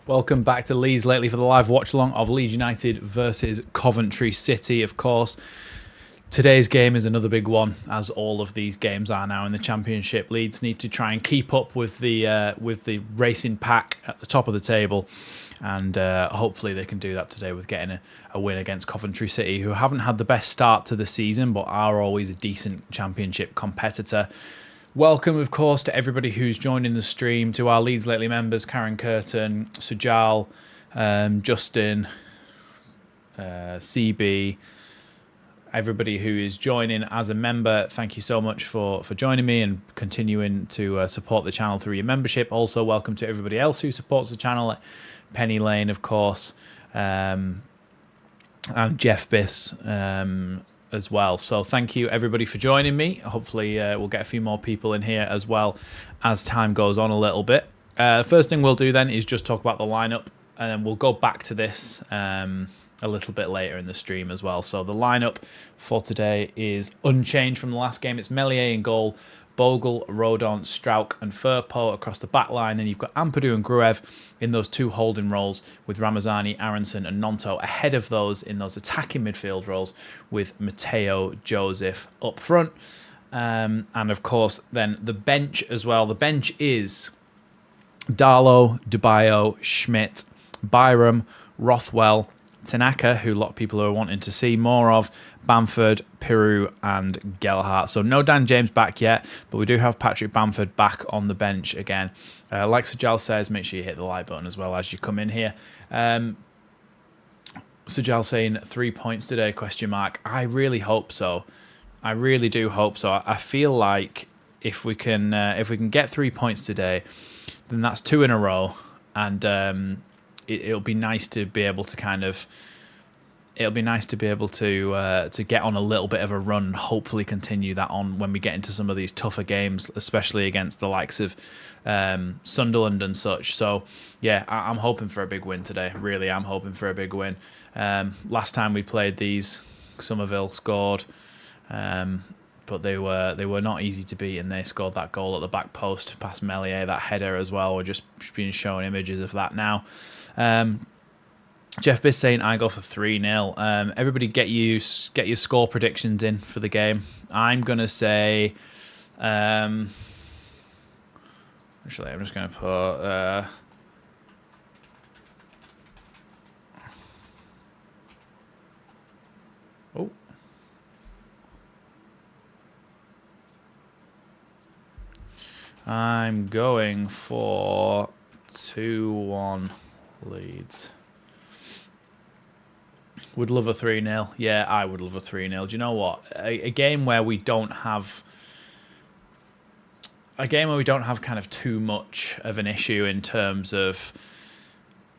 Welcome back to Leeds Lately for the live watch-along of Leeds United versus Coventry City, of course. Today's game is another big one, as all of these games are now in the Championship. Leeds need to try and keep up with the racing pack at the top of the table, and hopefully they can do that today with getting a win against Coventry City, who haven't had the best start to the season, but are always a decent Championship competitor. Welcome, of course, to everybody who's joining the stream, to our Leeds Lately members, Karen Curtin, Sujal, Justin, CB, everybody who is joining as a member. Thank you so much for joining me and continuing to support the channel through your membership. Also, welcome to everybody else who supports the channel, Penny Lane, of course, and Jeff Biss, as well. So thank you everybody for joining me. Hopefully we'll get a few more people in here as well as time goes on a little bit. First thing we'll do then is just talk about the lineup, and then we'll go back to this a little bit later in the stream as well. So the lineup for today is unchanged from the last game. It's Meslier in goal, Bogle, Rodon, Strauch and Firpo across the back line. Then you've got Ampadu and Gruev in those two holding roles, with Ramazani, Aronson and Gnonto ahead of those in those attacking midfield roles, with Matteo, Joseph up front. And of course then the bench as well. The bench is Darlow, DeBayo, Schmidt, Byram, Rothwell, Tanaka, who a lot of people are wanting to see more of, Bamford, Piroe and Gelhardt. So no Dan James back yet, but we do have Patrick Bamford back on the bench again. Like Sujal says, make sure you hit the like button as well as you come in here. Sujal saying 3 points today, question mark. I really hope so. I really do hope so. I feel like if we can get 3 points today, then that's two in a row, and it'll be nice to be able to to get on a little bit of a run and hopefully continue that on when we get into some of these tougher games, especially against the likes of Sunderland and such. So yeah, I'm hoping for a big win today. Really, I'm hoping for a big win. Last time we played these, Somerville scored, but they were not easy to beat, and they scored that goal at the back post past Meslier, that header as well. We're just being shown images of that now. Jeff Biss saying I go for 3-0. Everybody get your score predictions in for the game. I'm going to say... actually, I'm just going to put... I'm going for 2-1 Leeds. Would love a 3-0. Yeah, I would love a 3-0. Do you know what? A game where we don't have... A game where we don't have kind of too much of an issue in terms of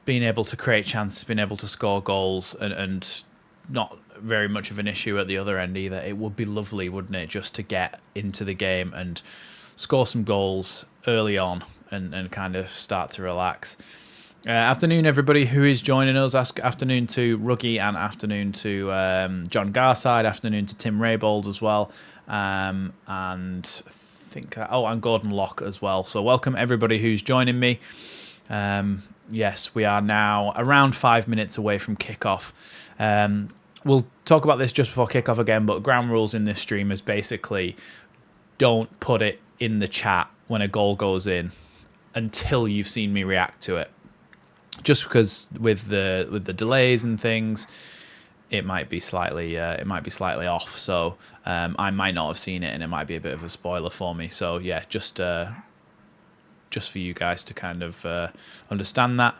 being able to create chances, being able to score goals, and not very much of an issue at the other end either. It would be lovely, wouldn't it, just to get into the game and score some goals early on and kind of start to relax. Afternoon, everybody who is joining us. Afternoon to Ruggy, and afternoon to John Garside. Afternoon to Tim Raybold as well. And and Gordon Locke as well. So welcome everybody who's joining me. Yes, we are now around 5 minutes away from kickoff. We'll talk about this just before kickoff again, but ground rules in this stream is basically don't put it in the chat when a goal goes in until you've seen me react to it. Just because with the delays and things, it might be slightly off. So I might not have seen it, and it might be a bit of a spoiler for me. So yeah, just for you guys to kind of understand that.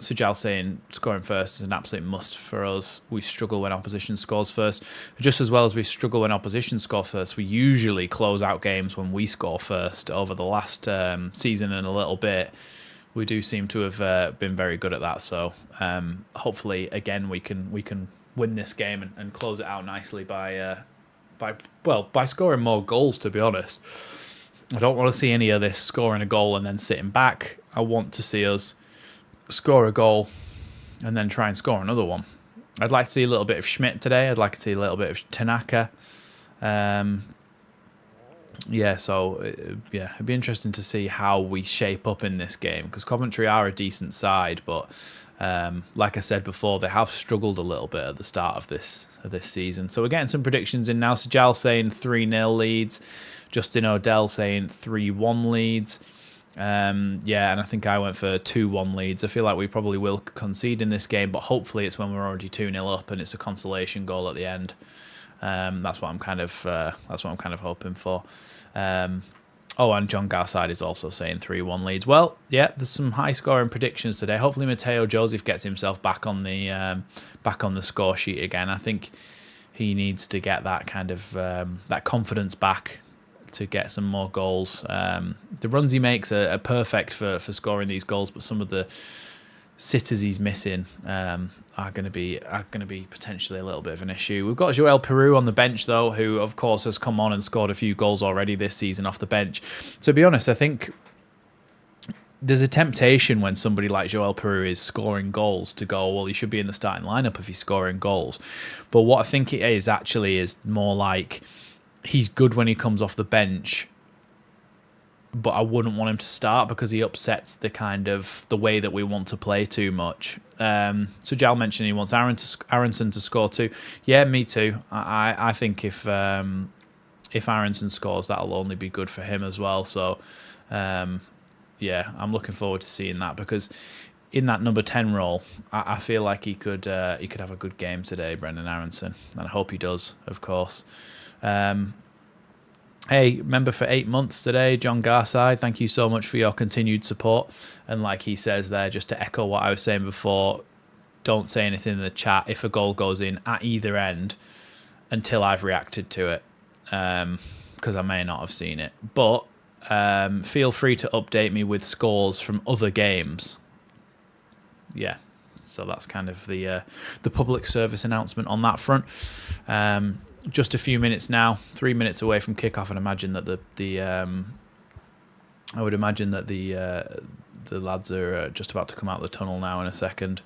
Sujal saying scoring first is an absolute must for us. We struggle when opposition scores first. Just as well as we struggle when opposition score first, we usually close out games when we score first. Over the last season and a little bit, we do seem to have been very good at that. So hopefully, again, we can win this game and close it out nicely by scoring more goals. To be honest, I don't want to see any of this scoring a goal and then sitting back. I want to see us score a goal and then try and score another one. I'd like to see a little bit of Schmidt today. I'd like to see a little bit of Tanaka. Yeah, so yeah, it'd be interesting to see how we shape up in this game, because Coventry are a decent side, but like I said before, they have struggled a little bit at the start of this season. So we're getting some predictions in now. Sajal saying 3-0 Leeds, Justin O'Dell saying 3-1 Leeds. Yeah, and I think I went for 2-1 Leeds. I feel like we probably will concede in this game, but hopefully it's when we're already 2-0 up and it's a consolation goal at the end. That's what I'm kind of hoping for. And John Garside is also saying 3-1 Leeds. Well, yeah, there's some high scoring predictions today. Hopefully Matteo Joseph gets himself back on the score sheet again. I think he needs to get that kind of that confidence back to get some more goals. The runs he makes are perfect for scoring these goals, but some of the sitters he's missing are going to be potentially a little bit of an issue. We've got Joel Piroe on the bench though, who of course has come on and scored a few goals already this season off the bench. To be honest, I think there's a temptation when somebody like Joel Piroe is scoring goals to go, well, he should be in the starting lineup if he's scoring goals. But what I think it is actually is more like he's good when he comes off the bench, but I wouldn't want him to start because he upsets the way that we want to play too much. So Jal mentioned he wants Aronson to score too. Yeah, me too. I think if Aronson scores, that'll only be good for him as well. So yeah, I'm looking forward to seeing that, because in that number 10 role, I feel like he could have a good game today, Brendan Aronson, and I hope he does, of course. Hey, member for 8 months today, John Garside. Thank you so much for your continued support. And like he says there, just to echo what I was saying before, don't say anything in the chat if a goal goes in at either end until I've reacted to it, because I may not have seen it. But feel free to update me with scores from other games. Yeah, so that's kind of the public service announcement on that front. Just a few minutes now, 3 minutes away from kickoff, and imagine that I would imagine that the lads are just about to come out of the tunnel now in a second.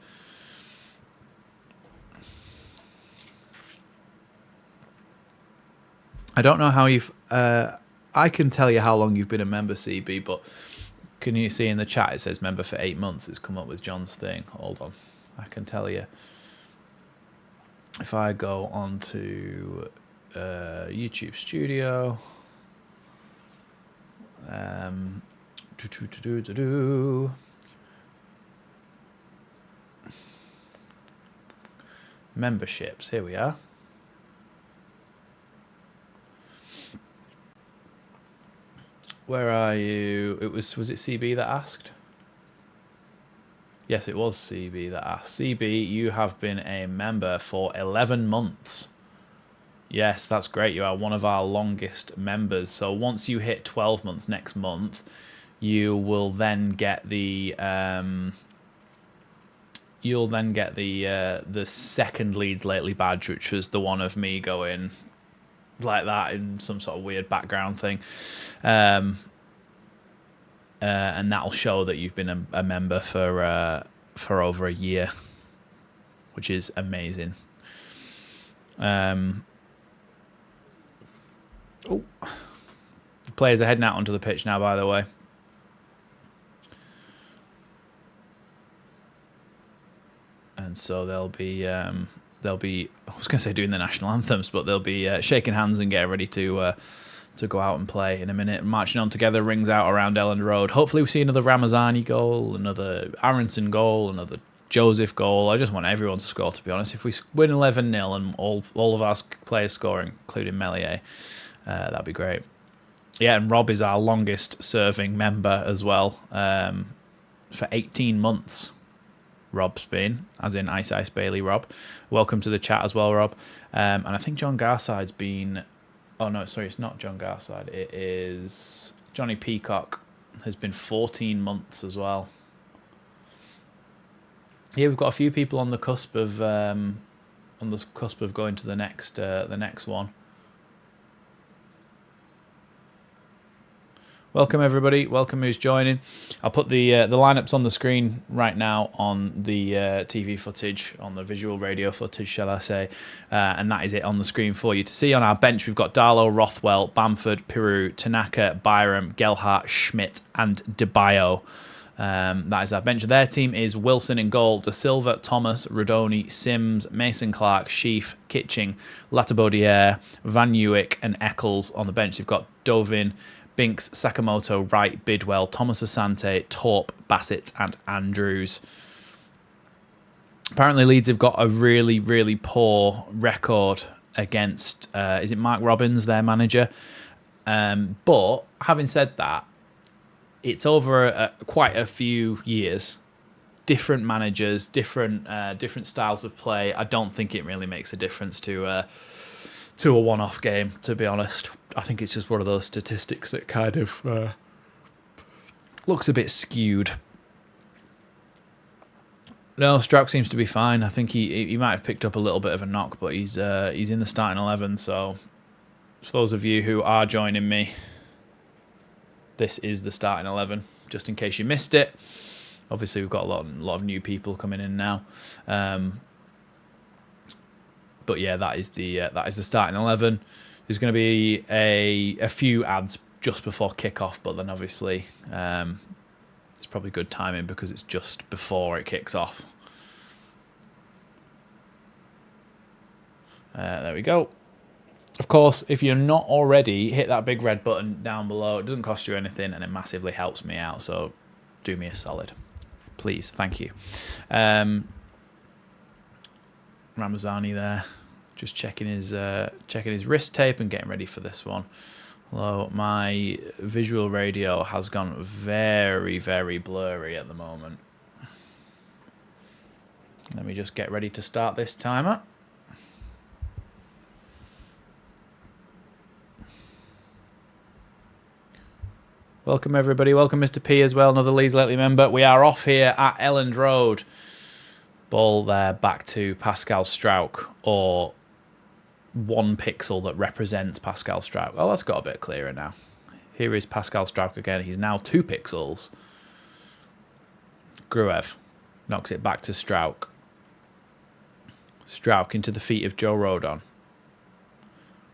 I don't know how you've. I can tell you how long you've been a member, CB, but can you see in the chat it says member for 8 months? It's come up with John's thing. Hold on, I can tell you. If I go on to YouTube Studio, memberships, here we are. Where are you? Was it CB that asked? Yes, it was CB that asked. CB, you have been a member for 11 months. Yes, that's great. You are one of our longest members. So once you hit 12 months next month, you will then get the the second Leeds Lately badge, which was the one of me going like that in some sort of weird background thing. And that'll show that you've been a member for over a year, which is amazing. The players are heading out onto the pitch now, by the way. And so they'll be I was going to say doing the national anthems, but they'll be shaking hands and getting ready to go out and play in a minute. Marching on together rings out around Elland Road. Hopefully we see another Ramazani goal, another Aronson goal, another Joseph goal. I just want everyone to score, to be honest. If we win 11-0 and all of our players scoring, including Melier, that'd be great. Yeah, and Rob is our longest serving member as well, for 18 months. Rob's been, as in Ice Bailey Rob. Welcome to the chat as well, Rob. And I think John Garside's been... Oh, no, sorry, it's not John Garside. It is Johnny Peacock, has been 14 months as well. Yeah, we've got a few people on the cusp of going to the next one. Welcome everybody. Welcome who's joining. I'll put the lineups on the screen right now on the TV footage, on the visual radio footage, shall I say, and that is it on the screen for you to see. On our bench, we've got Darlow, Rothwell, Bamford, Piroe, Tanaka, Byram, Gelhardt, Schmidt, and DeBio. That is our bench. Their team is Wilson in goal, De Silva, Thomas, Rodoni, Sims, Mason Clark, Sheaf, Kitching, Latabaudiere, Van Uwick, and Eccles on the bench. You've got Dovin, Binks, Sakamoto, Wright, Bidwell, Thomas Asante, Torp, Bassett, and Andrews. Apparently Leeds have got a really, really poor record against, is it Mark Robbins, their manager? But having said that, it's over quite a few years. Different managers, different styles of play. I don't think it really makes a difference to a one-off game, to be honest. I think it's just one of those statistics that kind of looks a bit skewed. No, Strauch seems to be fine. I think he might have picked up a little bit of a knock, but he's in the starting 11. So for those of you who are joining me, this is the starting 11, just in case you missed it. Obviously, we've got a lot of new people coming in now. But yeah, that is the starting 11. There's going to be a few ads just before kickoff, but then obviously it's probably good timing because it's just before it kicks off. There we go. Of course, if you're not already, hit that big red button down below. It doesn't cost you anything, and it massively helps me out. So do me a solid, please. Thank you. Ramazani there, just checking his wrist tape and getting ready for this one. Although my visual radio has gone very, very blurry at the moment. Let me just get ready to start this timer. Welcome everybody. Welcome Mr. P as well, another Leeds Lately member. We are off here at Elland Road. Ball there back to Pascal Strauch, or 1 pixel that represents Pascal Strauch. Well, that's got a bit clearer now. Here is Pascal Strauch again. He's now 2 pixels. Gruev knocks it back to Strauch. Strauch into the feet of Joe Rodon.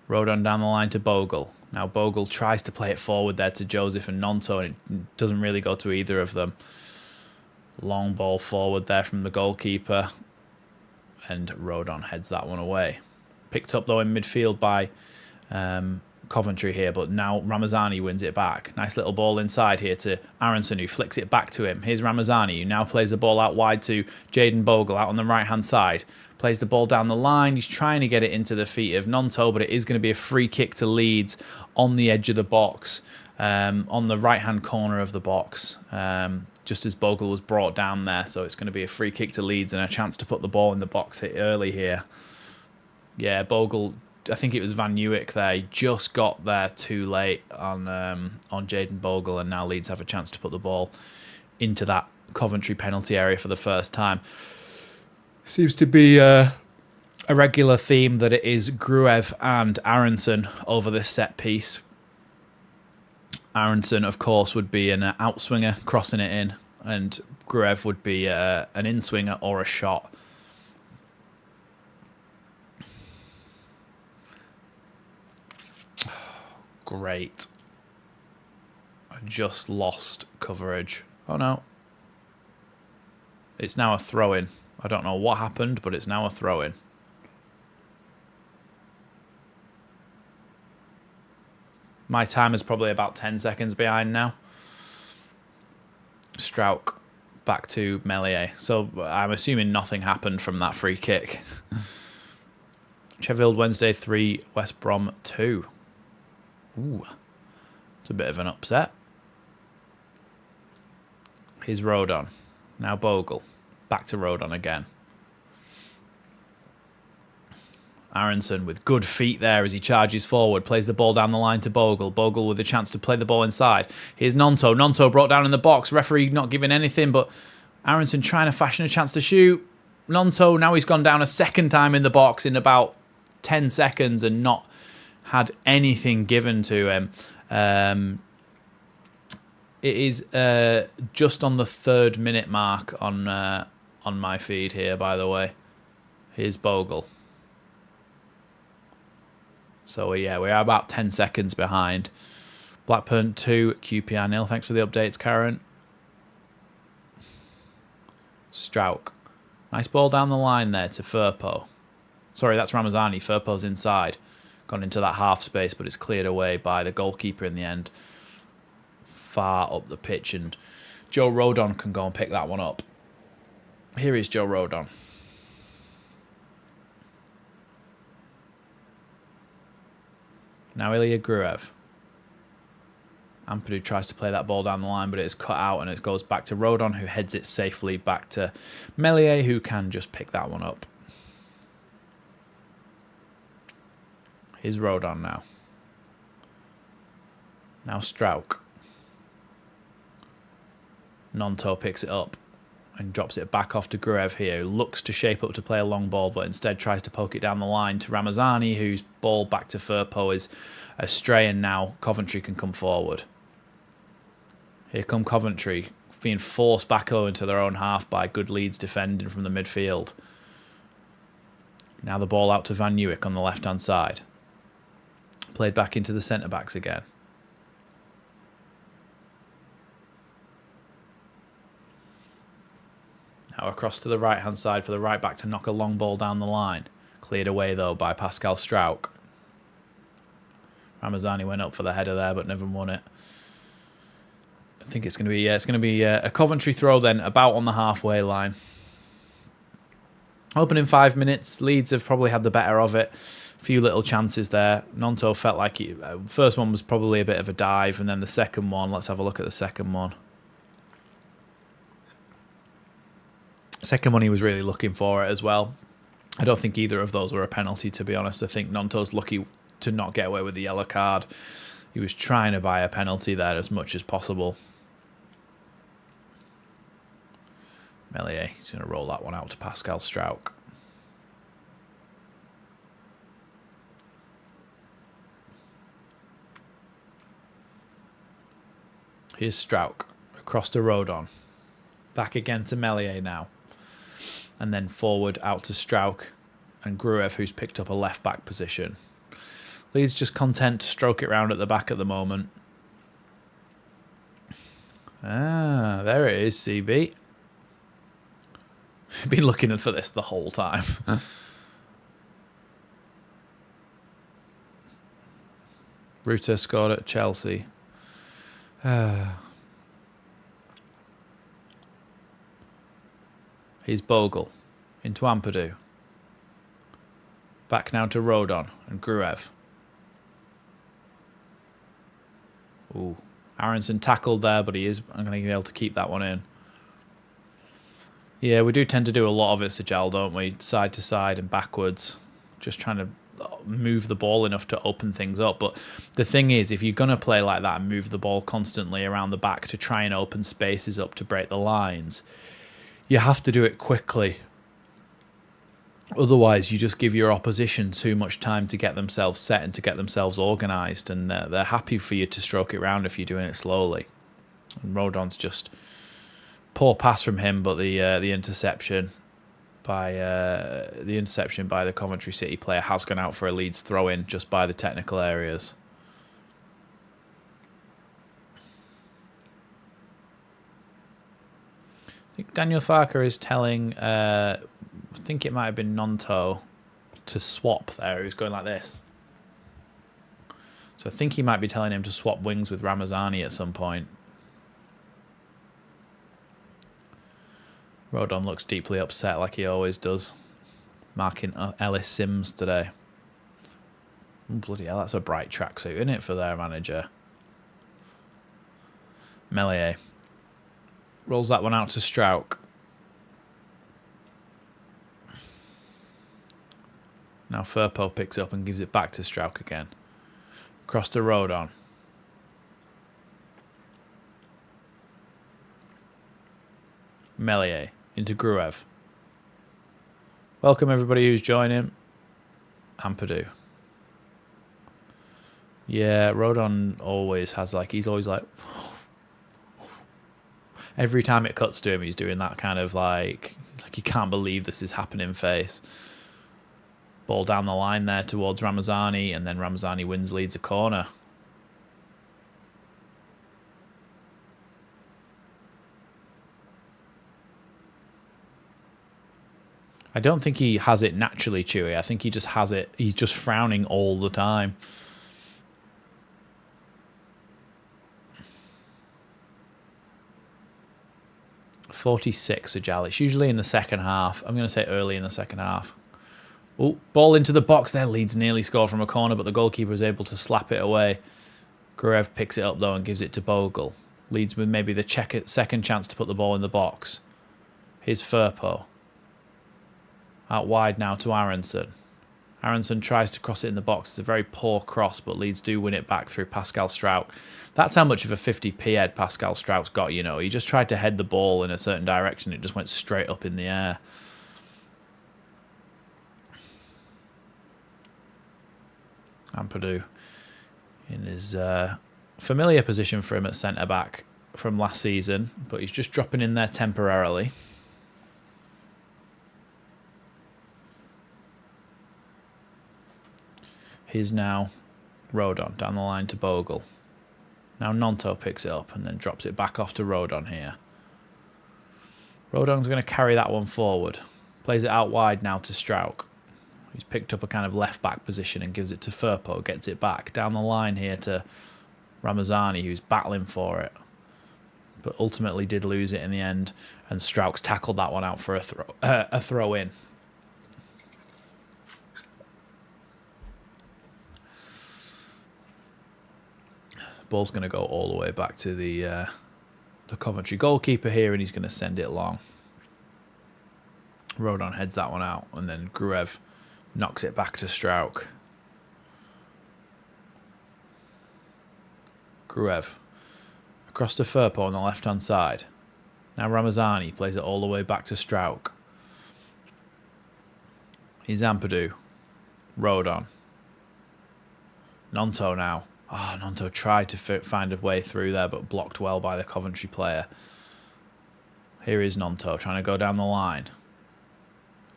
Rodon down the line to Bogle. Now Bogle tries to play it forward there to Joseph and Gnonto, and it doesn't really go to either of them. Long ball forward there from the goalkeeper, and Rodon heads that one away. Picked up though in midfield by Coventry here, but now Ramazani wins it back. Nice little ball inside here to Aronson, who flicks it back to him. Here's Ramazani, who now plays the ball out wide to Jaden Bogle out on the right-hand side. Plays the ball down the line. He's trying to get it into the feet of Gnonto, but it is going to be a free kick to Leeds on the edge of the box, on the right-hand corner of the box, just as Bogle was brought down there. So it's going to be a free kick to Leeds and a chance to put the ball in the box early here. Yeah, Bogle, I think it was Van Uwick there. He just got there too late on Jaden Bogle, and now Leeds have a chance to put the ball into that Coventry penalty area for the first time. Seems to be a regular theme that it is Gruev and Aronson over this set piece. Aronson, of course, would be an outswinger crossing it in, and Gruev would be an inswinger or a shot. Great. I just lost coverage. Oh no. It's now a throw-in. I don't know what happened, but it's now a throw-in. My time is probably about 10 seconds behind now. Strauch back to Melier. So I'm assuming nothing happened from that free kick. Sheffield Wednesday 3, West Brom 2. Ooh, it's a bit of an upset. Here's Rodon. Now Bogle. Back to Rodon again. Aronson with good feet there as he charges forward. Plays the ball down the line to Bogle. Bogle with a chance to play the ball inside. Here's Gnonto. Gnonto brought down in the box. Referee not giving anything, but Aronson trying to fashion a chance to shoot. Gnonto, now he's gone down a second time in the box in about 10 seconds and not had anything given to him. It is just on the 3rd minute mark on my feed here, by the way. Here's Bogle. So, yeah, we are about 10 seconds behind. Blackburn 2, QPR 0. Thanks for the updates, Karen. Strauch. Nice ball down the line there to Firpo. Sorry, that's Ramazani. Firpo's inside. Gone into that half space, but it's cleared away by the goalkeeper in the end. Far up the pitch, and Joe Rodon can go and pick that one up. Here is Joe Rodon. Now Ilya Gruev. Ampadu tries to play that ball down the line, but it is cut out and it goes back to Rodon, who heads it safely back to Meslier, who can just pick that one up. Here's Rodon now. Now Strauch. Gnonto picks it up and drops it back off to Gruev here, who looks to shape up to play a long ball, but instead tries to poke it down the line to Ramazani, whose ball back to Firpo is astray, and now Coventry can come forward. Here come Coventry, being forced back into their own half by good Leeds defending from the midfield. Now the ball out to Van Newick on the left-hand side. Played back into the centre-backs again. Now across to the right-hand side for the right-back to knock a long ball down the line. Cleared away, though, by Pascal Strauch. Ramazani went up for the header there, but never won it. I think it's going to be a Coventry throw then, about on the halfway line. Opening 5 minutes, Leeds have probably had the better of it. A few little chances there. Gnonto felt like first one was probably a bit of a dive, and then the second one, let's have a look at the second one. Second one, he was really looking for it as well. I don't think either of those were a penalty, to be honest. I think Gnonto's lucky to not get away with the yellow card. He was trying to buy a penalty there as much as possible. Meslier, he's going to roll that one out to Pascal Strauch. Here's Strauch, across to Rodon. Back again to Meslier now. And then forward out to Strauch and Gruev, who's picked up a left-back position. Leeds just content to stroke it round at the back at the moment. Ah, there it is, CB. Been looking for this the whole time. Ruta scored at Chelsea. Here's Bogle into Ampadu. Back now to Rodon and Gruev. Ooh, Aronson tackled there, but I'm going to be able to keep that one in. Yeah, we do tend to do a lot of it, Sajal, don't we? Side to side and backwards. Just trying to move the ball enough to open things up. But the thing is, if you're going to play like that and move the ball constantly around the back to try and open spaces up to break the lines, you have to do it quickly. Otherwise, you just give your opposition too much time to get themselves set and to get themselves organised. And they're happy for you to stroke it round if you're doing it slowly. And Rodon's just... poor pass from him, but the interception by the Coventry City player has gone out for a Leeds throw-in just by the technical areas. I think Daniel Farker is telling, I think it might have been Gnonto, to swap there. He was going like this. So I think he might be telling him to swap wings with Ramazani at some point. Rodon looks deeply upset like he always does. Marking Ellis Sims today. Oh, bloody hell, that's a bright tracksuit, isn't it, for their manager? Meslier. Rolls that one out to Strauch. Now Firpo picks up and gives it back to Strauch again. Across to Rodon. Meslier into Gruev. Welcome everybody who's joining. Ampadu. Yeah, Rodon always has he's always like, Every time it cuts to him, he's doing that kind of like you can't believe this is happening face. Ball down the line there towards Ramazani, and then Ramazani wins Leeds a corner. I don't think he has it naturally, Chewy. I think he just has it. He's just frowning all the time. .46 Ajal. It's usually in the second half. I'm going to say early in the second half. Oh, ball into the box there. Leeds nearly scored from a corner, but the goalkeeper was able to slap it away. Gurev picks it up, though, and gives it to Bogle. Leeds with maybe the second chance to put the ball in the box. Here's Firpo. Out wide now to Aronson. Aronson tries to cross it in the box. It's a very poor cross, but Leeds do win it back through Pascal Strout. That's how much of a 50p head Pascal Strout's got, you know. He just tried to head the ball in a certain direction. It just went straight up in the air. Ampadu in his familiar position for him at centre-back from last season, but he's just dropping in there temporarily. Here's now Rodon down the line to Bogle. Now Gnonto picks it up and then drops it back off to Rodon here. Rodon's going to carry that one forward. Plays it out wide now to Strout. He's picked up a kind of left-back position and gives it to Firpo. Gets it back down the line here to Ramazani, who's battling for it. But ultimately did lose it in the end. And Strout's tackled that one out for a throw-in. Ball's going to go all the way back to the Coventry goalkeeper here, and he's going to send it long. Rodon heads that one out, and then Gurev knocks it back to Strout. Gurev across to Firpo on the left-hand side. Now Ramazani plays it all the way back to Strout. Here's Ampadu. Rodon. Gnonto now. Oh, Gnonto tried to find a way through there, but blocked well by the Coventry player. Here is Gnonto trying to go down the line.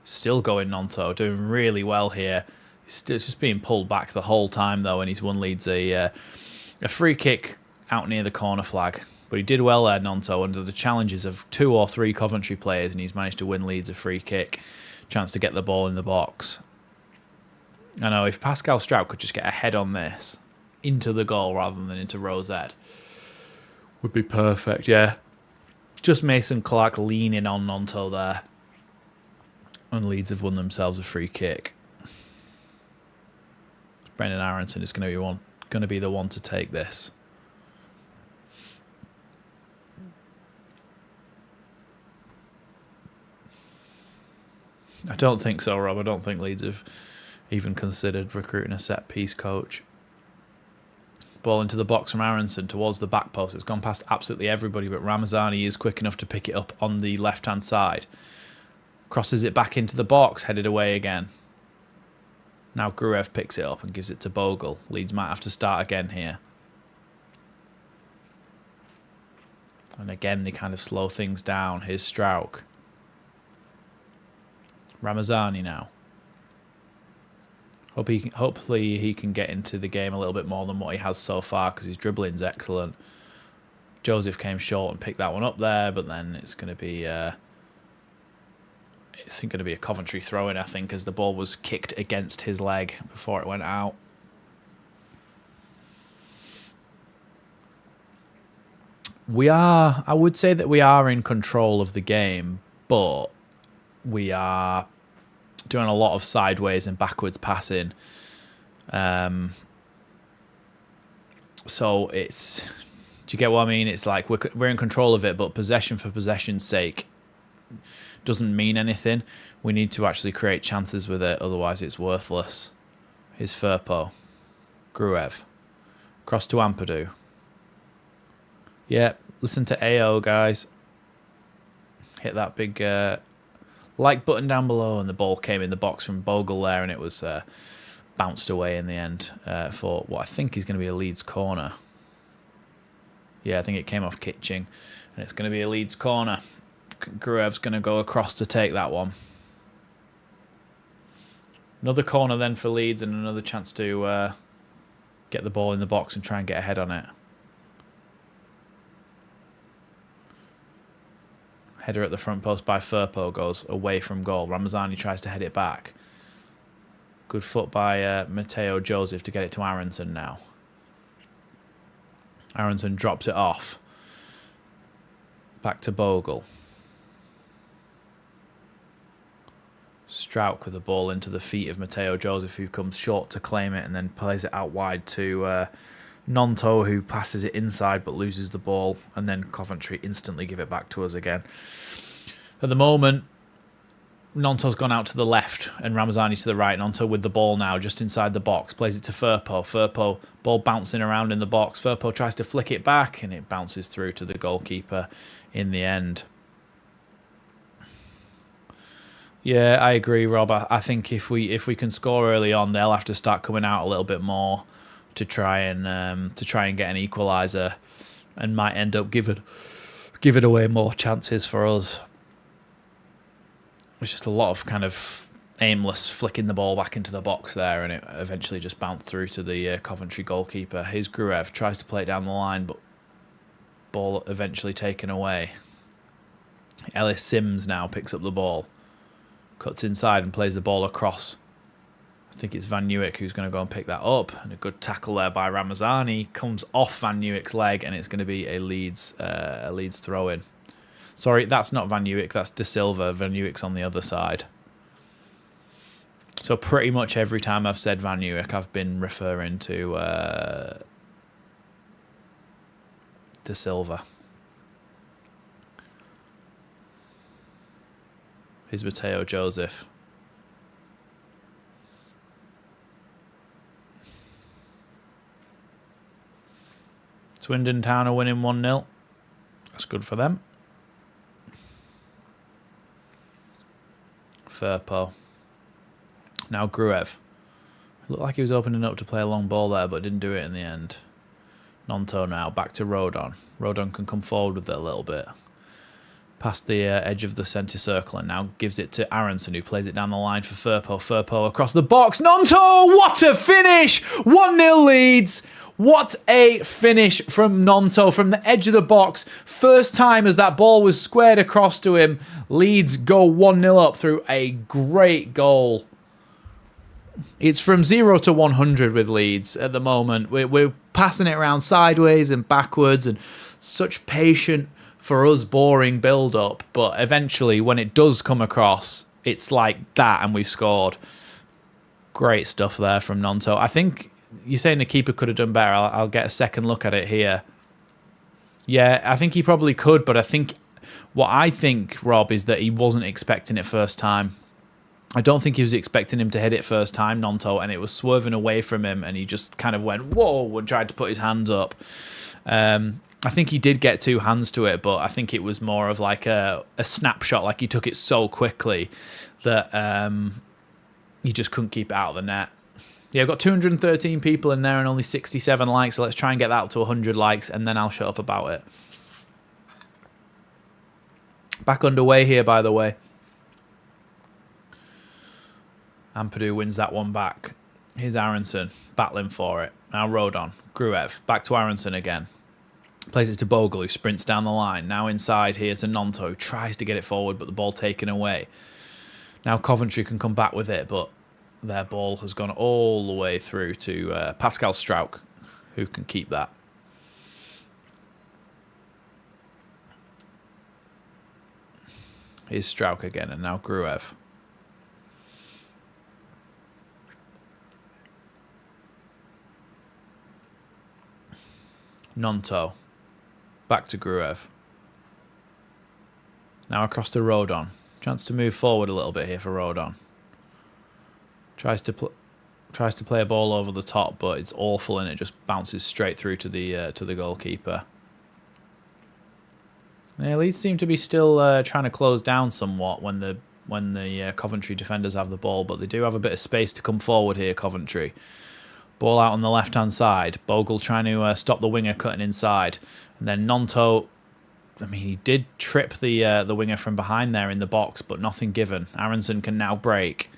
Still going Gnonto, doing really well here. He's still just being pulled back the whole time, though, and he's won Leeds a free kick out near the corner flag. But he did well there, Gnonto, under the challenges of 2 or 3 Coventry players, and he's managed to win Leeds a free kick. Chance to get the ball in the box. I know, if Pascal Strout could just get a head on this into the goal rather than into Rosette, would be perfect, yeah. Just Mason Clark leaning on Gnonto there. And Leeds have won themselves a free kick. Brendan Aronson is going to be the one to take this. I don't think so, Rob. I don't think Leeds have even considered recruiting a set-piece coach. Ball into the box from Aronson towards the back post. It's gone past absolutely everybody, but Ramazani is quick enough to pick it up on the left-hand side. Crosses it back into the box, headed away again. Now Gurev picks it up and gives it to Bogle. Leeds might have to start again here. And again, they kind of slow things down. Here's Strout. Ramazani now. Hopefully he can get into the game a little bit more than what he has so far, because his dribbling's excellent. Joseph came short and picked that one up there, but then it's going to be a Coventry throw-in, I think, as the ball was kicked against his leg before it went out. I would say that we are in control of the game, but we are doing a lot of sideways and backwards passing. So it's, do you get what I mean? It's like we're in control of it, but possession for possession's sake doesn't mean anything. We need to actually create chances with it, otherwise it's worthless. Here's Firpo. Gurev. Cross to Ampadu. Yeah, listen to AO, guys. Hit that big like button down below, and the ball came in the box from Bogle there, and it was bounced away in the end for what I think is going to be a Leeds corner. Yeah, I think it came off Kitching. And it's going to be a Leeds corner. Gruev's going to go across to take that one. Another corner then for Leeds and another chance to get the ball in the box and try and get ahead on it. Header at the front post by Firpo goes away from goal. Ramazani tries to head it back. Good foot by Matteo Joseph to get it to Aronson now. Aronson drops it off. Back to Bogle. Strauch with the ball into the feet of Matteo Joseph, who comes short to claim it and then plays it out wide to Gnonto, who passes it inside but loses the ball, and then Coventry instantly give it back to us again. At the moment, Gnonto's gone out to the left and Ramazani to the right. Gnonto with the ball now just inside the box, plays it to Firpo. Firpo, ball bouncing around in the box. Firpo tries to flick it back and it bounces through to the goalkeeper in the end. Yeah, I agree, Rob. I think if we can score early on, they'll have to start coming out a little bit more to try and get an equaliser, and might end up giving away more chances for us. It's just a lot of kind of aimless flicking the ball back into the box there, and it eventually just bounced through to the Coventry goalkeeper. Here's Gruev, tries to play it down the line, but ball eventually taken away. Ellis Sims now picks up the ball. Cuts inside and plays the ball across. I think it's Van Nieuwijk who's going to go and pick that up. And a good tackle there by Ramazani. Comes off Van Nieuwijk's leg and it's going to be a Leeds throw-in. Sorry, that's not Van Nieuwijk. That's De Silva. Van Nieuwijk's on the other side. So pretty much every time I've said Van Nieuwijk, I've been referring to De Silva. Here's Matteo Joseph. Swindon Town are winning 1-0. That's good for them. Firpo. Now Gruev. Looked like he was opening up to play a long ball there, but didn't do it in the end. Gnonto now, back to Rodon. Rodon can come forward with it a little bit. Past the edge of the centre circle and now gives it to Aronson, who plays it down the line for Firpo. Firpo across the box. Gnonto! What a finish! 1-0 Leeds. What a finish from Gnonto from the edge of the box. First time as that ball was squared across to him. Leeds go 1-0 up through a great goal. It's from 0 to 100 with Leeds at the moment. We're passing it around sideways and backwards and such patient, for us, boring build-up, but eventually when it does come across, it's like that and we've scored. Great stuff there from Gnonto. I think you're saying the keeper could have done better. I'll get a second look at it here. Yeah, I think he probably could, but what I think, Rob, is that he wasn't expecting it first time. I don't think he was expecting him to hit it first time, Gnonto, and it was swerving away from him and he just kind of went, whoa, and tried to put his hands up. I think he did get two hands to it, but I think it was more of like a snapshot, like he took it so quickly that he just couldn't keep it out of the net. Yeah, I've got 213 people in there and only 67 likes, so let's try and get that up to 100 likes, and then I'll shut up about it. Back underway here, by the way. Ampadu wins that one back. Here's Aronson, battling for it. Now Rodon, Gruev, back to Aronson again. Plays it to Bogle, who sprints down the line. Now inside here to Gnonto, who tries to get it forward, but the ball taken away. Now Coventry can come back with it, but their ball has gone all the way through to Pascal Strauch, who can keep that. Here's Strauch again, and now Gruev. Gnonto. Back to Gruev. Now across to Rodon. Chance to move forward a little bit here for Rodon. Tries to play a ball over the top, but it's awful and it just bounces straight through to the goalkeeper. Yeah, Leeds seem to be still trying to close down somewhat when the Coventry defenders have the ball, but they do have a bit of space to come forward here, Coventry. Ball out on the left-hand side. Bogle trying to stop the winger cutting inside. And then Gnonto, I mean, he did trip the winger from behind there in the box, but nothing given. Aronson can now break.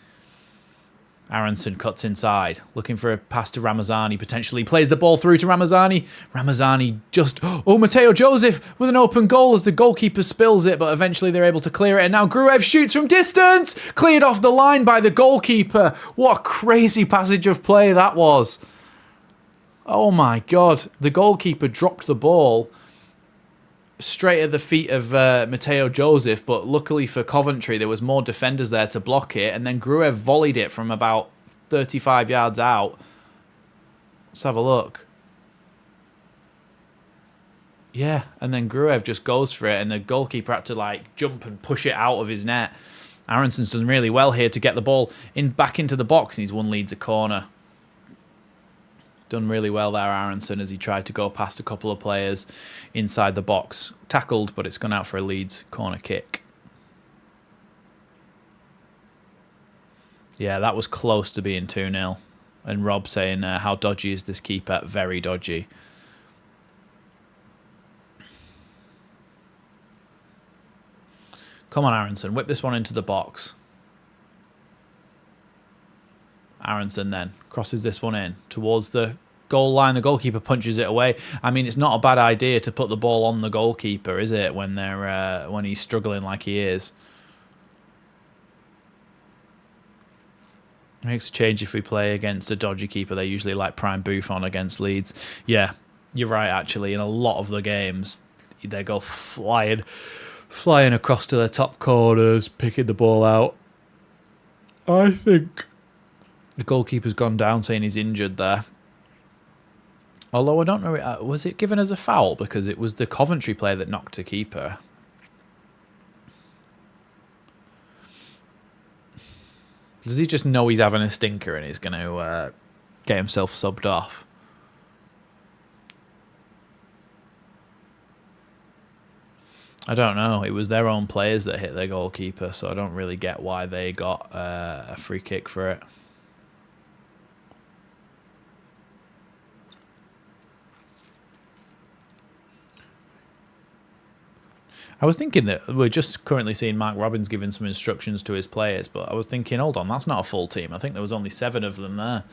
Aronson cuts inside, looking for a pass to Ramazani, potentially plays the ball through to Ramazani. Ramazani just... Oh, Mateo Joseph with an open goal as the goalkeeper spills it, but eventually they're able to clear it. And now Gruev shoots from distance, cleared off the line by the goalkeeper. What a crazy passage of play that was. Oh my God. The goalkeeper dropped the ball straight at the feet of Mateo Joseph, but luckily for Coventry, there was more defenders there to block it, and then Gruev volleyed it from about 35 yards out. Let's have a look. Yeah, and then Gruev just goes for it, and the goalkeeper had to like jump and push it out of his net. Aronson's done really well here to get the ball back into the box, and he's won Leeds a corner. Done really well there, Aronson, as he tried to go past a couple of players inside the box. Tackled, but it's gone out for a Leeds corner kick. Yeah, that was close to being 2-0. And Rob saying, how dodgy is this keeper? Very dodgy. Come on, Aronson. Whip this one into the box. Aronson then crosses this one in towards the goal line. The goalkeeper punches it away. I mean, it's not a bad idea to put the ball on the goalkeeper, is it, when he's struggling like he is? It makes a change if we play against a dodgy keeper. They usually like prime Buffon against Leeds. Yeah, you're right, actually. In a lot of the games, they go flying across to the top corners, picking the ball out. I think the goalkeeper's gone down, saying he's injured there. Although I don't know, was it given as a foul? Because it was the Coventry player that knocked a keeper. Does he just know he's having a stinker and he's going to get himself subbed off? I don't know. It was their own players that hit their goalkeeper, so I don't really get why they got a free kick for it. I was thinking that we're just currently seeing Mark Robbins giving some instructions to his players, but I was thinking, hold on, that's not a full team. I think there was only 7 of them there.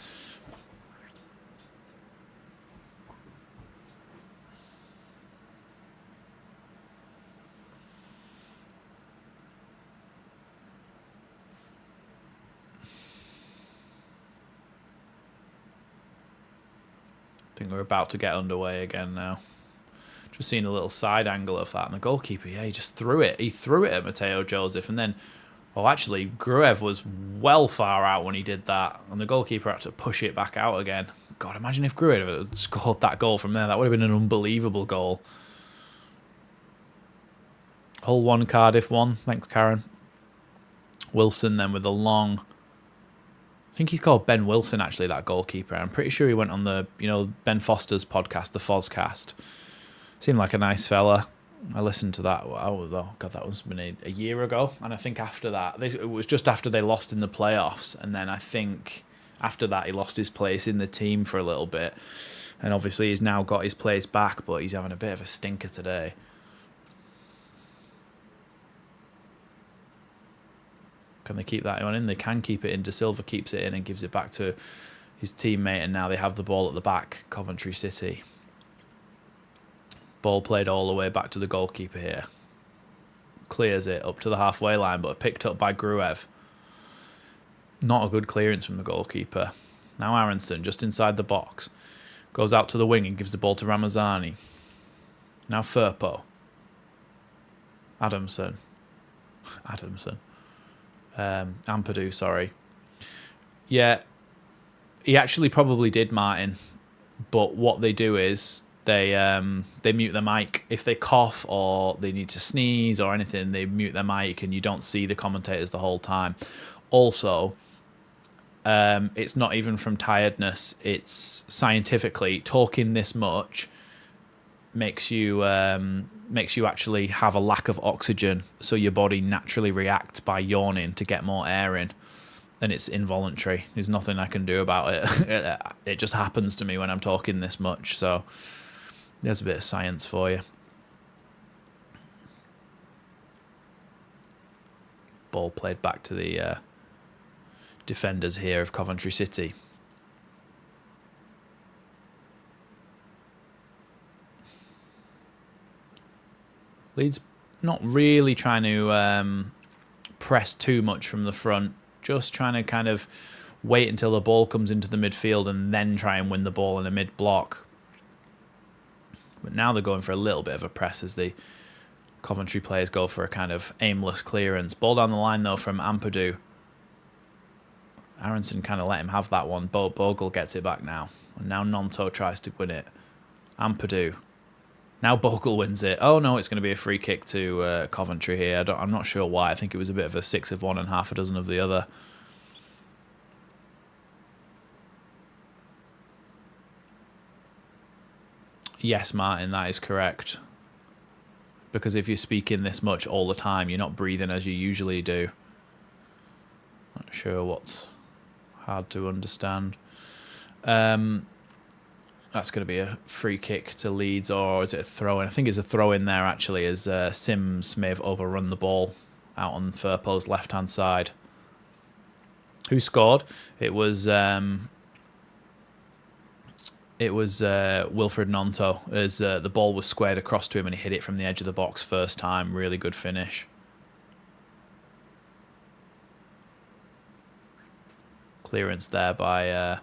I think we're about to get underway again now. Just seeing a little side angle of that. And the goalkeeper, yeah, he just threw it. He threw it at Mateo Joseph. And then, oh, actually, Gruev was well far out when he did that. And the goalkeeper had to push it back out again. God, imagine if Gruev had scored that goal from there. That would have been an unbelievable goal. Hull 1, Cardiff 1. Thanks, Karen. Wilson then with a long... I think he's called Ben Wilson, actually, that goalkeeper. I'm pretty sure he went on the, Ben Foster's podcast, the Fozcast. Seemed like a nice fella. I listened to that. Oh, God, that was been a year ago. And I think after that, it was just after they lost in the playoffs. And then I think after that, he lost his place in the team for a little bit. And obviously, he's now got his place back, but he's having a bit of a stinker today. Can they keep that one in? They can keep it in. De Silva keeps it in and gives it back to his teammate. And now they have the ball at the back, Coventry City. Ball played all the way back to the goalkeeper here. Clears it up to the halfway line, but picked up by Gruev. Not a good clearance from the goalkeeper. Now Aronson, just inside the box. Goes out to the wing and gives the ball to Ramazani. Now Firpo. Ampadu, sorry. Yeah, he actually probably did, Martin. But what they do is they mute their mic. If they cough or they need to sneeze or anything, they mute their mic and you don't see the commentators the whole time. Also, it's not even from tiredness. It's scientifically, talking this much makes you actually have a lack of oxygen, so your body naturally reacts by yawning to get more air in, and it's involuntary. There's nothing I can do about it. It just happens to me when I'm talking this much. So There's a bit of science for you. Ball played back to the defenders here of Coventry City. Leeds not really trying to press too much from the front, just trying to kind of wait until the ball comes into the midfield and then try and win the ball in a mid-block. But now they're going for a little bit of a press as the Coventry players go for a kind of aimless clearance. Ball down the line, though, from Ampadu. Aronson kind of let him have that one. Bogle gets it back now. And now Gnonto tries to win it. Ampadu. Now Bogle wins it. Oh, no, it's going to be a free kick to Coventry here. I'm not sure why. I think it was a bit of a 6 of one and half a dozen of the other. Yes, Martin, that is correct. Because if you're speaking this much all the time, you're not breathing as you usually do. Not sure what's hard to understand. That's going to be a free kick to Leeds, or is it a throw-in? I think it's a throw-in there, actually, as Sims may have overrun the ball out on Firpo's left-hand side. Who scored? It was Wilfred Gnonto, as the ball was squared across to him and he hit it from the edge of the box first time. Really good finish. Clearance there by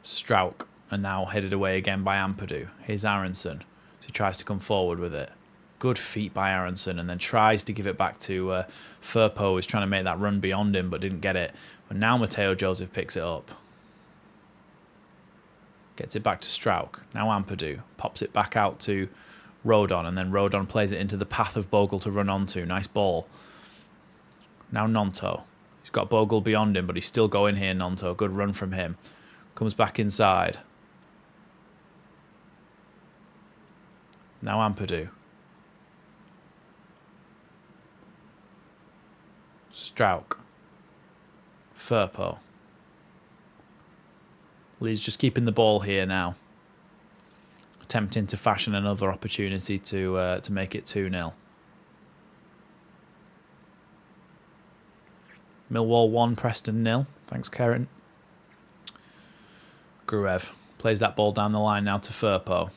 Strauch, and now headed away again by Ampadu. Here's Aronson. So he tries to come forward with it. Good feet by Aronson, and then tries to give it back to Firpo, who's trying to make that run beyond him but didn't get it. But now Mateo Joseph picks it up. Gets it back to Strauch. Now Ampadu pops it back out to Rodon, and then Rodon plays it into the path of Bogle to run onto. Nice ball. Now Gnonto. He's got Bogle beyond him, but he's still going here, Gnonto. Good run from him. Comes back inside. Now Ampadu. Strauch. Firpo. Leeds just keeping the ball here now. Attempting to fashion another opportunity to make it 2-0. Millwall 1, Preston 0. Thanks, Karen. Gruev plays that ball down the line now to Firpo.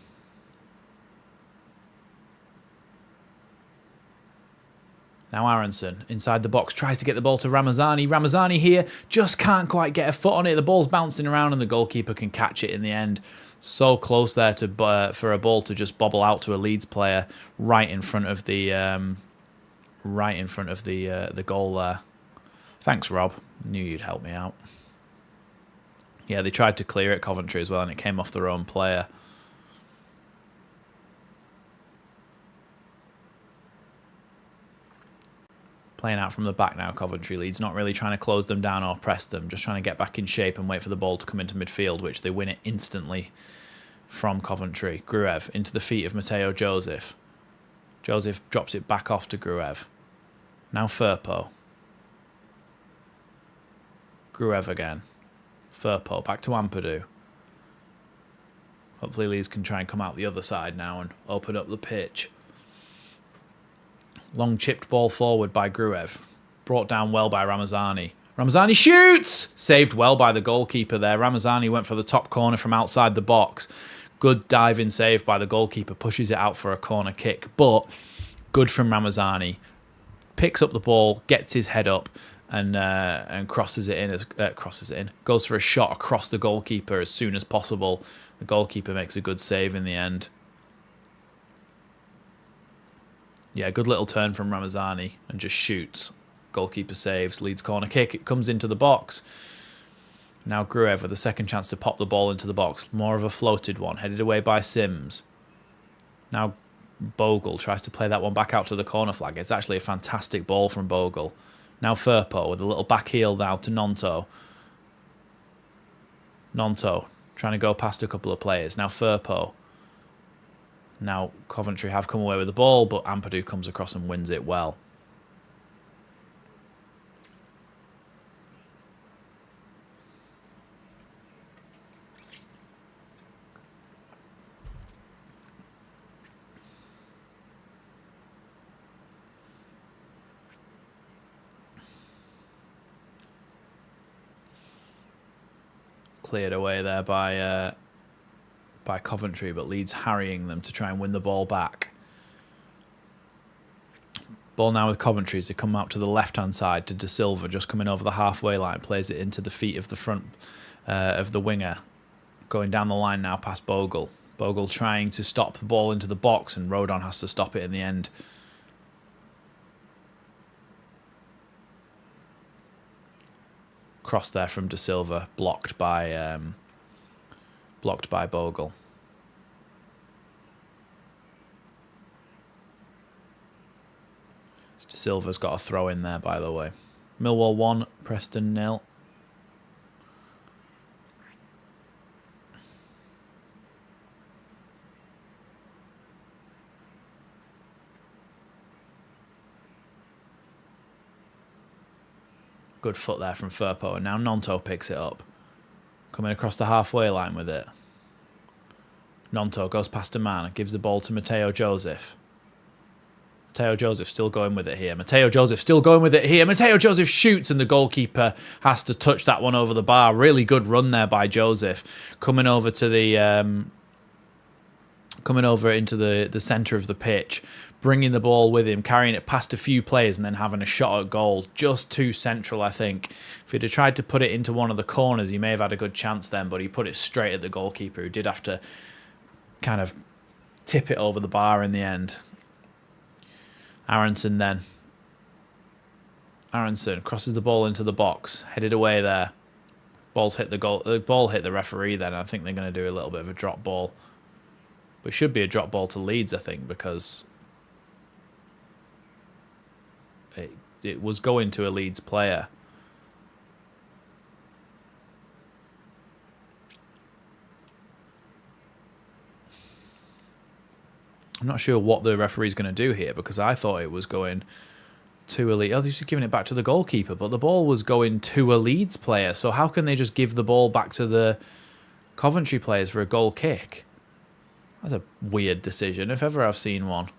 Now Aronson, inside the box, tries to get the ball to Ramazani. Ramazani here just can't quite get a foot on it. The ball's bouncing around and the goalkeeper can catch it in the end. So close there to for a ball to just bobble out to a Leeds player right in front of the the goal there. Thanks, Rob. Knew you'd help me out. Yeah, they tried to clear it, Coventry, as well, and it came off their own player. Playing out from the back now, Coventry. Leeds not really trying to close them down or press them, just trying to get back in shape and wait for the ball to come into midfield, which they win it instantly from Coventry. Gruev into the feet of Mateo Joseph. Joseph drops it back off to Gruev. Now Firpo. Gruev again. Firpo back to Ampadu. Hopefully Leeds can try and come out the other side now and open up the pitch. Long chipped ball forward by Gruev. Brought down well by Ramazani. Ramazani shoots! Saved well by the goalkeeper there. Ramazani went for the top corner from outside the box. Good diving save by the goalkeeper. Pushes it out for a corner kick. But good from Ramazani. Picks up the ball, gets his head up, and crosses it in. Goes for a shot across the goalkeeper as soon as possible. The goalkeeper makes a good save in the end. Yeah, good little turn from Ramazani and just shoots. Goalkeeper saves. Leeds corner kick. It comes into the box. Now Gruev with a second chance to pop the ball into the box. More of a floated one. Headed away by Sims. Now Bogle tries to play that one back out to the corner flag. It's actually a fantastic ball from Bogle. Now Firpo with a little back heel now to Gnonto. Gnonto trying to go past a couple of players. Now Firpo. Now Coventry have come away with the ball, but Ampadu comes across and wins it well. Cleared away there by Coventry, but Leeds harrying them to try and win the ball back. Ball now with Coventry as they come out to the left-hand side to De Silva, just coming over the halfway line, plays it into the feet of the front of the winger. Going down the line now past Bogle. Bogle trying to stop the ball into the box, and Rodon has to stop it in the end. Cross there from De Silva, blocked by Bogle. De Silva's got a throw in there, by the way. Millwall 1, Preston 0. Good foot there from Firpo, and now Gnonto picks it up. Coming across the halfway line with it. Gnonto goes past a man and gives the ball to Mateo Joseph. Mateo Joseph still going with it here. Mateo Joseph shoots, and the goalkeeper has to touch that one over the bar. Really good run there by Joseph. Coming over to the into the centre of the pitch, bringing the ball with him, carrying it past a few players, and then having a shot at goal. Just too central, I think. If he'd have tried to put it into one of the corners, he may have had a good chance then, but he put it straight at the goalkeeper, who did have to kind of tip it over the bar in the end. Aronson then. Aronson crosses the ball into the box, headed away there. Ball's hit the goal. The ball hit the referee then. I think they're going to do a little bit of a drop ball. But it should be a drop ball to Leeds, I think, because it was going to a Leeds player. I'm not sure what the referee's going to do here, because I thought it was going to a Leeds. Oh, they're just giving it back to the goalkeeper, but the ball was going to a Leeds player. So how can they just give the ball back to the Coventry players for a goal kick? That's a weird decision, if ever I've seen one.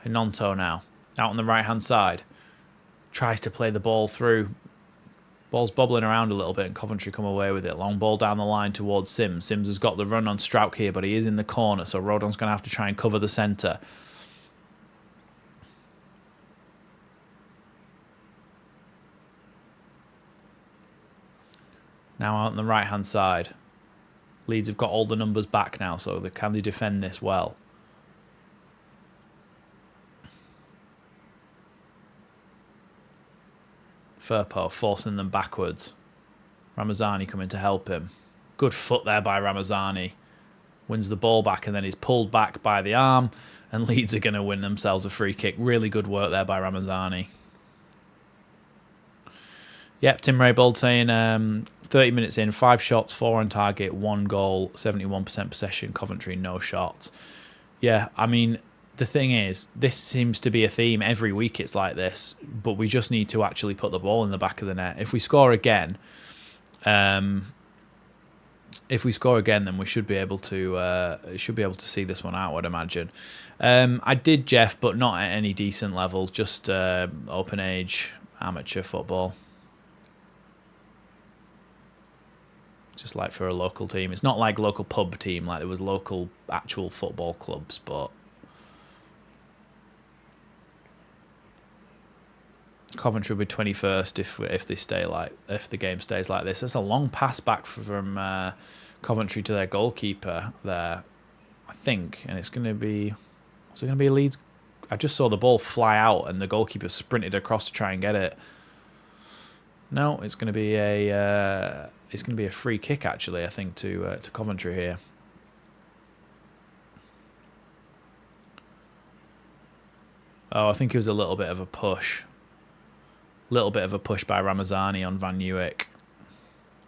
Gnonto now, out on the right-hand side. Tries to play the ball through. Ball's bobbling around a little bit, and Coventry come away with it. Long ball down the line towards Sims. Sims has got the run on Strauch here, but he is in the corner, so Rodon's going to have to try and cover the centre. Now out on the right-hand side. Leeds have got all the numbers back now, so can they defend this well? Firpo forcing them backwards. Ramazani coming to help him. Good foot there by Ramazani. Wins the ball back, and then he's pulled back by the arm, and Leeds are going to win themselves a free kick. Really good work there by Ramazani. Yep, Tim Raybold saying 30 minutes in, 5 shots, 4 on target, 1 goal, 71% possession, Coventry, no shots. Yeah, I mean, the thing is, this seems to be a theme. Every week it's like this, but we just need to actually put the ball in the back of the net. If we score again, then we should be able to see this one out, I'd imagine. I did, Jeff, but not at any decent level, just open age amateur football. Just like for a local team. It's not like local pub team, like there was local actual football clubs, but Coventry will be 21st if the game stays like this. That's a long pass back from Coventry to their goalkeeper there, I think, and it's going to be. Was it going to be a Leeds? I just saw the ball fly out and the goalkeeper sprinted across to try and get it. No, it's going to be a. It's going to be a free kick, actually, I think, to Coventry here. Oh, I think it was a little bit of a push. Little bit of a push by Ramazani on Van Nieuwijk.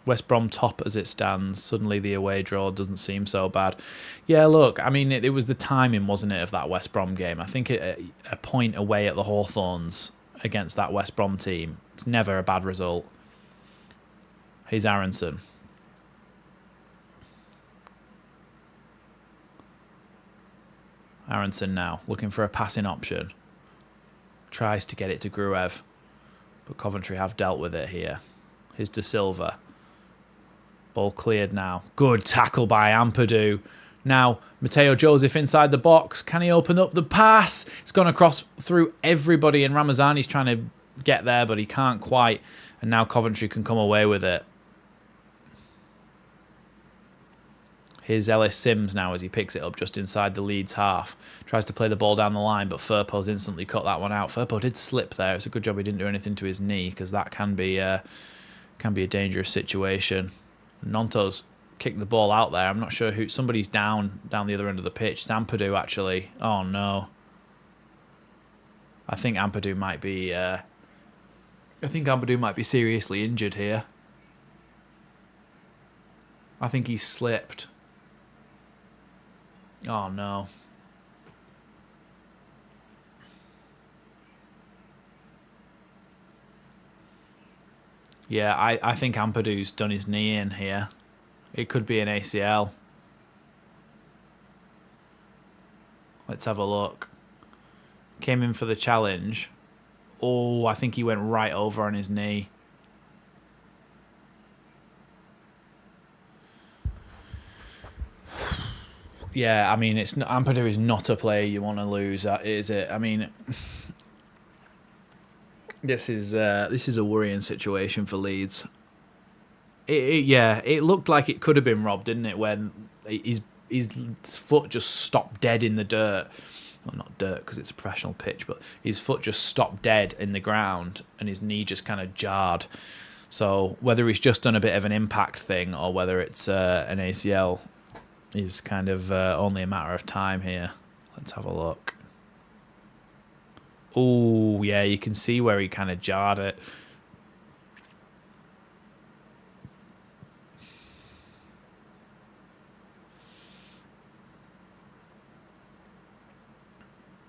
West Brom top as it stands. Suddenly the away draw doesn't seem so bad. Yeah, look, I mean, it was the timing, wasn't it, of that West Brom game? I think a point away at the Hawthorns against that West Brom team, it's never a bad result. Here's Aronson. Aronson now, looking for a passing option. Tries to get it to Gruev, but Coventry have dealt with it here. Here's De Silva. Ball cleared now. Good tackle by Ampadu. Now, Mateo Joseph inside the box. Can he open up the pass? It's gone across through everybody, and Ramazani's trying to get there, but he can't quite. And now Coventry can come away with it. Here's Ellis Sims now as he picks it up just inside the Leeds half. Tries to play the ball down the line, but Firpo's instantly cut that one out. Firpo did slip there. It's a good job he didn't do anything to his knee, because that can be a dangerous situation. Gnonto's kicked the ball out there. I'm not sure who. Somebody's down the other end of the pitch. It's Ampadu, actually. Oh, no. I think Ampadu might be... seriously injured here. I think he's slipped. Oh, no. Yeah, I think Ampadu's done his knee in here. It could be an ACL. Let's have a look. Came in for the challenge. Oh, I think he went right over on his knee. Yeah, I mean, Ampadu is not a player you want to lose, is it? I mean, this is a worrying situation for Leeds. It looked like it could have been robbed, didn't it? When his foot just stopped dead in the dirt. Well, not dirt because it's a professional pitch, but his foot just stopped dead in the ground and his knee just kind of jarred. So whether he's just done a bit of an impact thing or whether it's an ACL is kind of only a matter of time here. Let's have a look. Oh, yeah, you can see where he kind of jarred it.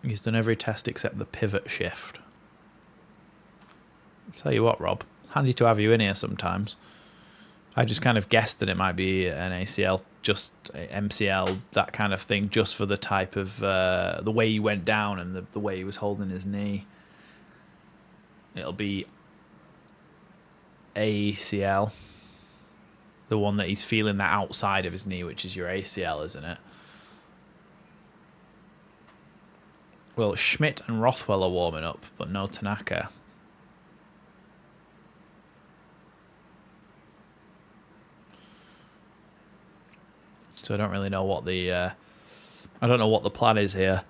He's done every test except the pivot shift. I'll tell you what, Rob, handy to have you in here sometimes. I just kind of guessed that it might be an ACL, just MCL, that kind of thing, just for the type of, the way he went down and the way he was holding his knee. It'll be ACL, the one that he's feeling that outside of his knee, which is your ACL, isn't it? Well, Schmidt and Rothwell are warming up, but no Tanaka. So I don't really know what the plan is here.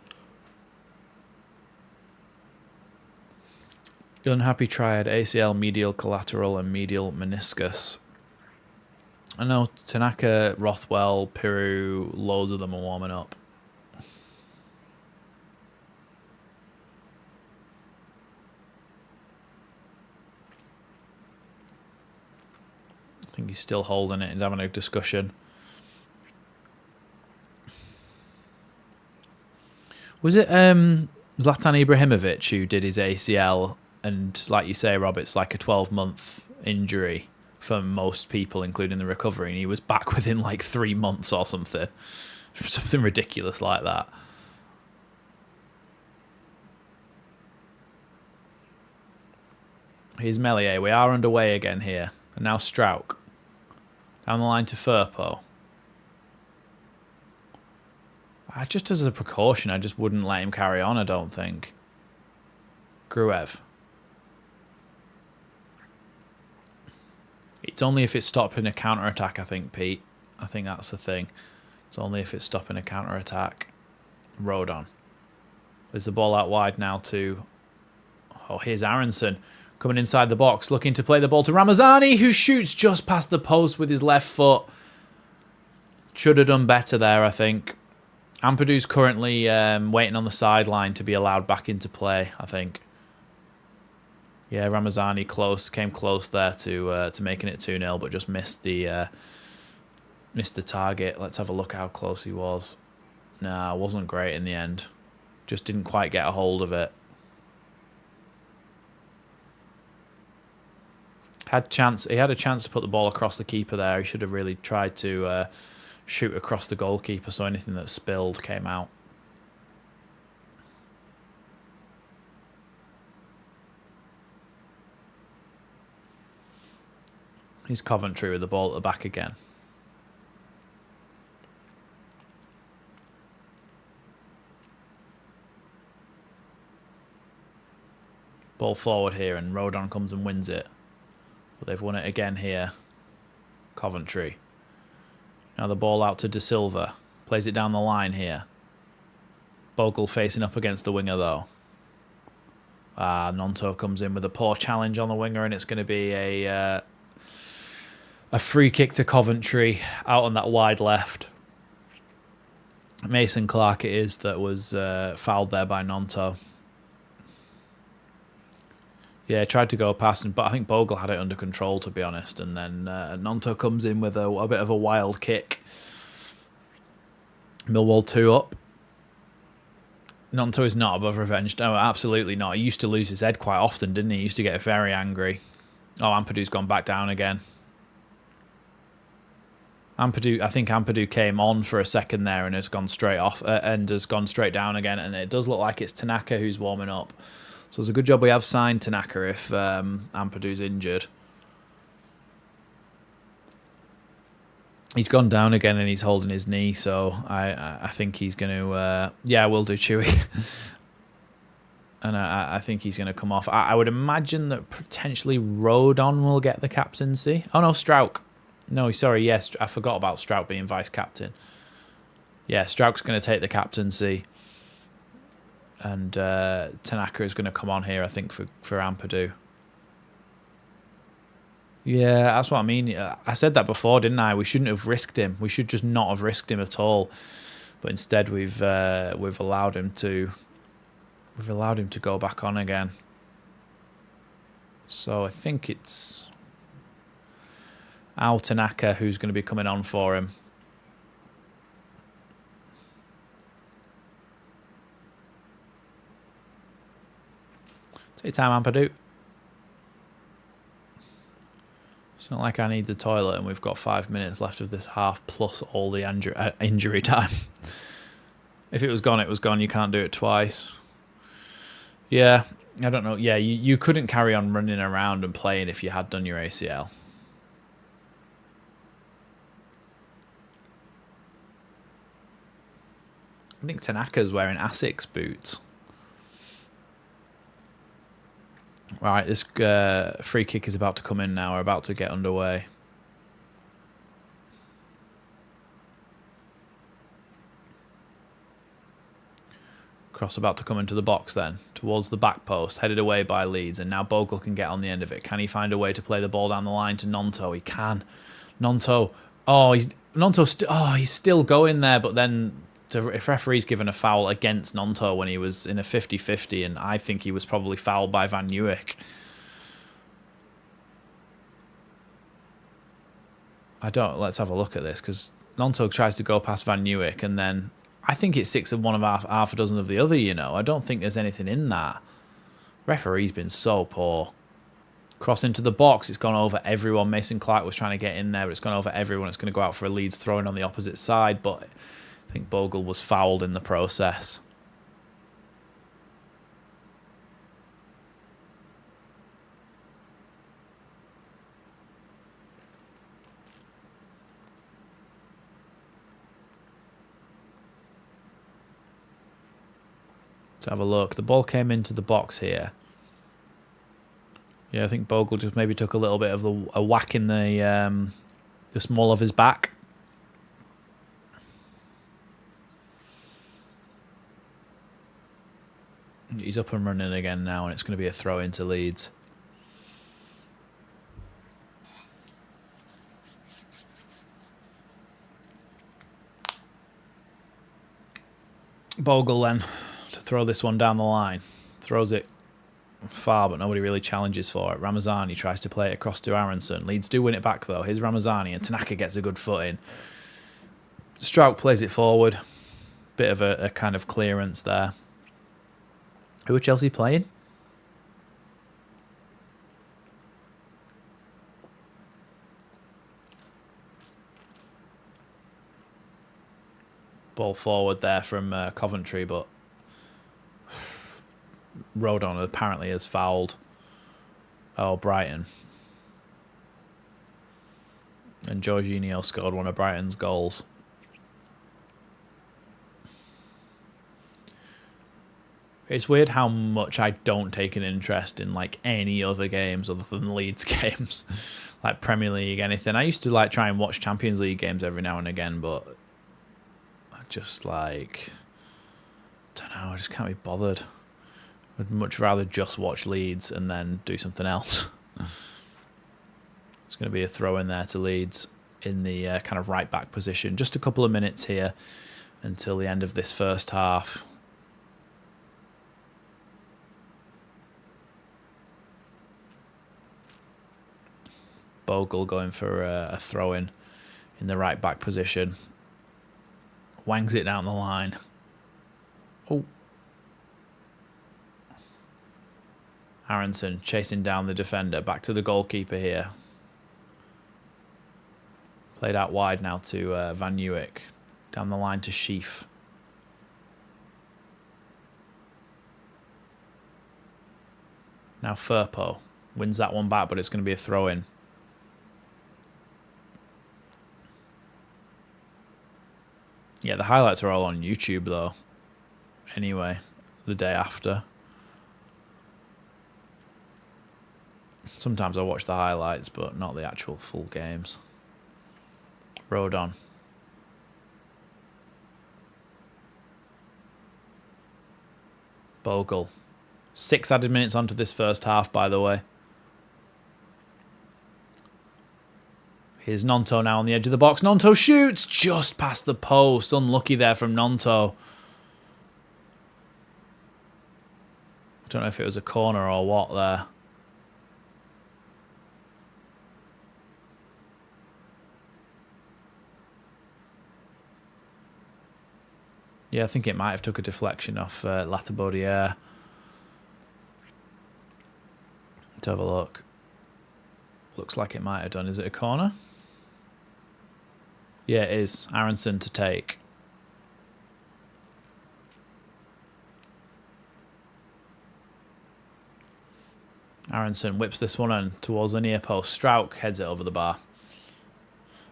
Unhappy triad, ACL, medial collateral, and medial meniscus. I know Tanaka, Rothwell, Piroe, loads of them are warming up. I think he's still holding it. He's having a discussion. Was it Zlatan Ibrahimovic who did his ACL? And like you say, Rob, it's like a 12-month injury for most people, including the recovery. And he was back within like 3 months or something. Something ridiculous like that. Here's Melier. We are underway again here. And now Strauch. Down the line to Firpo. Just as a precaution, I just wouldn't let him carry on, I don't think. Gruev. It's only if it's stopping a counter-attack, I think, Pete. I think that's the thing. It's only if it's stopping a counter-attack. Rodon. There's the ball out wide now to... Oh, here's Aronson. Coming inside the box, looking to play the ball to Ramazani, who shoots just past the post with his left foot. Should have done better there, I think. Ampadu's currently waiting on the sideline to be allowed back into play, I think. Yeah, Ramazani came close there to making it 2-0, but just missed the target. Let's have a look how close he was. Nah, wasn't great in the end. Just didn't quite get a hold of it. He had a chance to put the ball across the keeper there. He should have really tried to shoot across the goalkeeper so anything that spilled came out. He's Coventry with the ball at the back again. Ball forward here, and Rodon comes and wins it. But they've won it again here. Coventry. Now the ball out to De Silva. Plays it down the line here. Bogle facing up against the winger though. Gnonto comes in with a poor challenge on the winger, and it's going to be a free kick to Coventry out on that wide left. Mason Clark it is that was fouled there by Gnonto. Yeah, tried to go past, but I think Bogle had it under control, to be honest. And then Gnonto comes in with a bit of a wild kick. Millwall 2 up. Gnonto is not above revenge. No, absolutely not. He used to lose his head quite often, didn't he? He used to get very angry. Oh, Ampadu's gone back down again. I think Ampadu came on for a second there and has gone straight off and has gone straight down again. And it does look like it's Tanaka who's warming up. So it's a good job we have signed Tanaka if Ampadu's injured. He's gone down again and he's holding his knee, so I think he's going to... yeah, we'll do Chewy. And I think he's going to come off. I would imagine that potentially Rodon will get the captaincy. Oh, no, Strauch. No, sorry, yes, I forgot about Strauch being vice-captain. Yeah, Strauch's going to take the captaincy. And Tanaka is going to come on here, I think, for Ampadu. Yeah, that's what I mean. I said that before, didn't I? We shouldn't have risked him. We should just not have risked him at all. But instead, we've allowed him to go back on again. So I think it's Al Tanaka who's going to be coming on for him. Take your time, Ampadu. It's not like I need the toilet and we've got 5 minutes left of this half plus all the injury time. If it was gone, it was gone. You can't do it twice. Yeah, I don't know. Yeah, you couldn't carry on running around and playing if you had done your ACL. I think Tanaka's wearing Asics boots. Right, this free kick is about to come in now. We're about to get underway. Cross about to come into the box then, towards the back post, headed away by Leeds, and now Bogle can get on the end of it. Can he find a way to play the ball down the line to Gnonto? He can. Gnonto, he's still going there, but then if referee's given a foul against Gnonto when he was in a 50-50, and I think he was probably fouled by Van Nieuwijk. Let's have a look at this, because Gnonto tries to go past Van Nieuwijk, and then I think it sticks in one of half a dozen of the other, you know. I don't think there's anything in that. Referee's been so poor. Cross into the box, it's gone over everyone. Mason Clark was trying to get in there, but it's gone over everyone. It's going to go out for a Leeds throw-in on the opposite side, but I think Bogle was fouled in the process. Let's have a look. The ball came into the box here. Yeah, I think Bogle just maybe took a little bit of a whack in the small of his back. He's up and running again now, and it's going to be a throw into Leeds. Bogle then to throw this one down the line. Throws it far, but nobody really challenges for it. Ramazani tries to play it across to Aronson. Leeds do win it back, though. Here's Ramazani, and Tanaka gets a good foot in. Strauch plays it forward. Bit of a kind of clearance there. Who are Chelsea playing? Ball forward there from Coventry, but Rodon apparently has fouled. Oh, Brighton. And Jorginho scored one of Brighton's goals. It's weird how much I don't take an interest in like any other games other than Leeds games, like Premier League, anything. I used to like try and watch Champions League games every now and again, but I just like, don't know, I just can't be bothered. I'd much rather just watch Leeds and then do something else. It's going to be a throw in there to Leeds in the kind of right back position. Just a couple of minutes here until the end of this first half. Bogle going for a throw-in in the right-back position. Wangs it down the line. Oh. Aronson chasing down the defender. Back to the goalkeeper here. Played out wide now to Van Nieuwijk. Down the line to Sheaf. Now Firpo wins that one back, but it's going to be a throw-in. Yeah, the highlights are all on YouTube, though. Anyway, the day after. Sometimes I watch the highlights, but not the actual full games. Road on. Bogle. 6 added minutes onto this first half, by the way. Here's Gnonto now on the edge of the box. Gnonto shoots just past the post. Unlucky there from Gnonto. I don't know if it was a corner or what there. Yeah, I think it might have took a deflection off Latibaudiere. Let's have a look. Looks like it might have done. Is it a corner? Yeah, it is. Aronson to take. Aronson whips this one in towards the near post. Strauch heads it over the bar.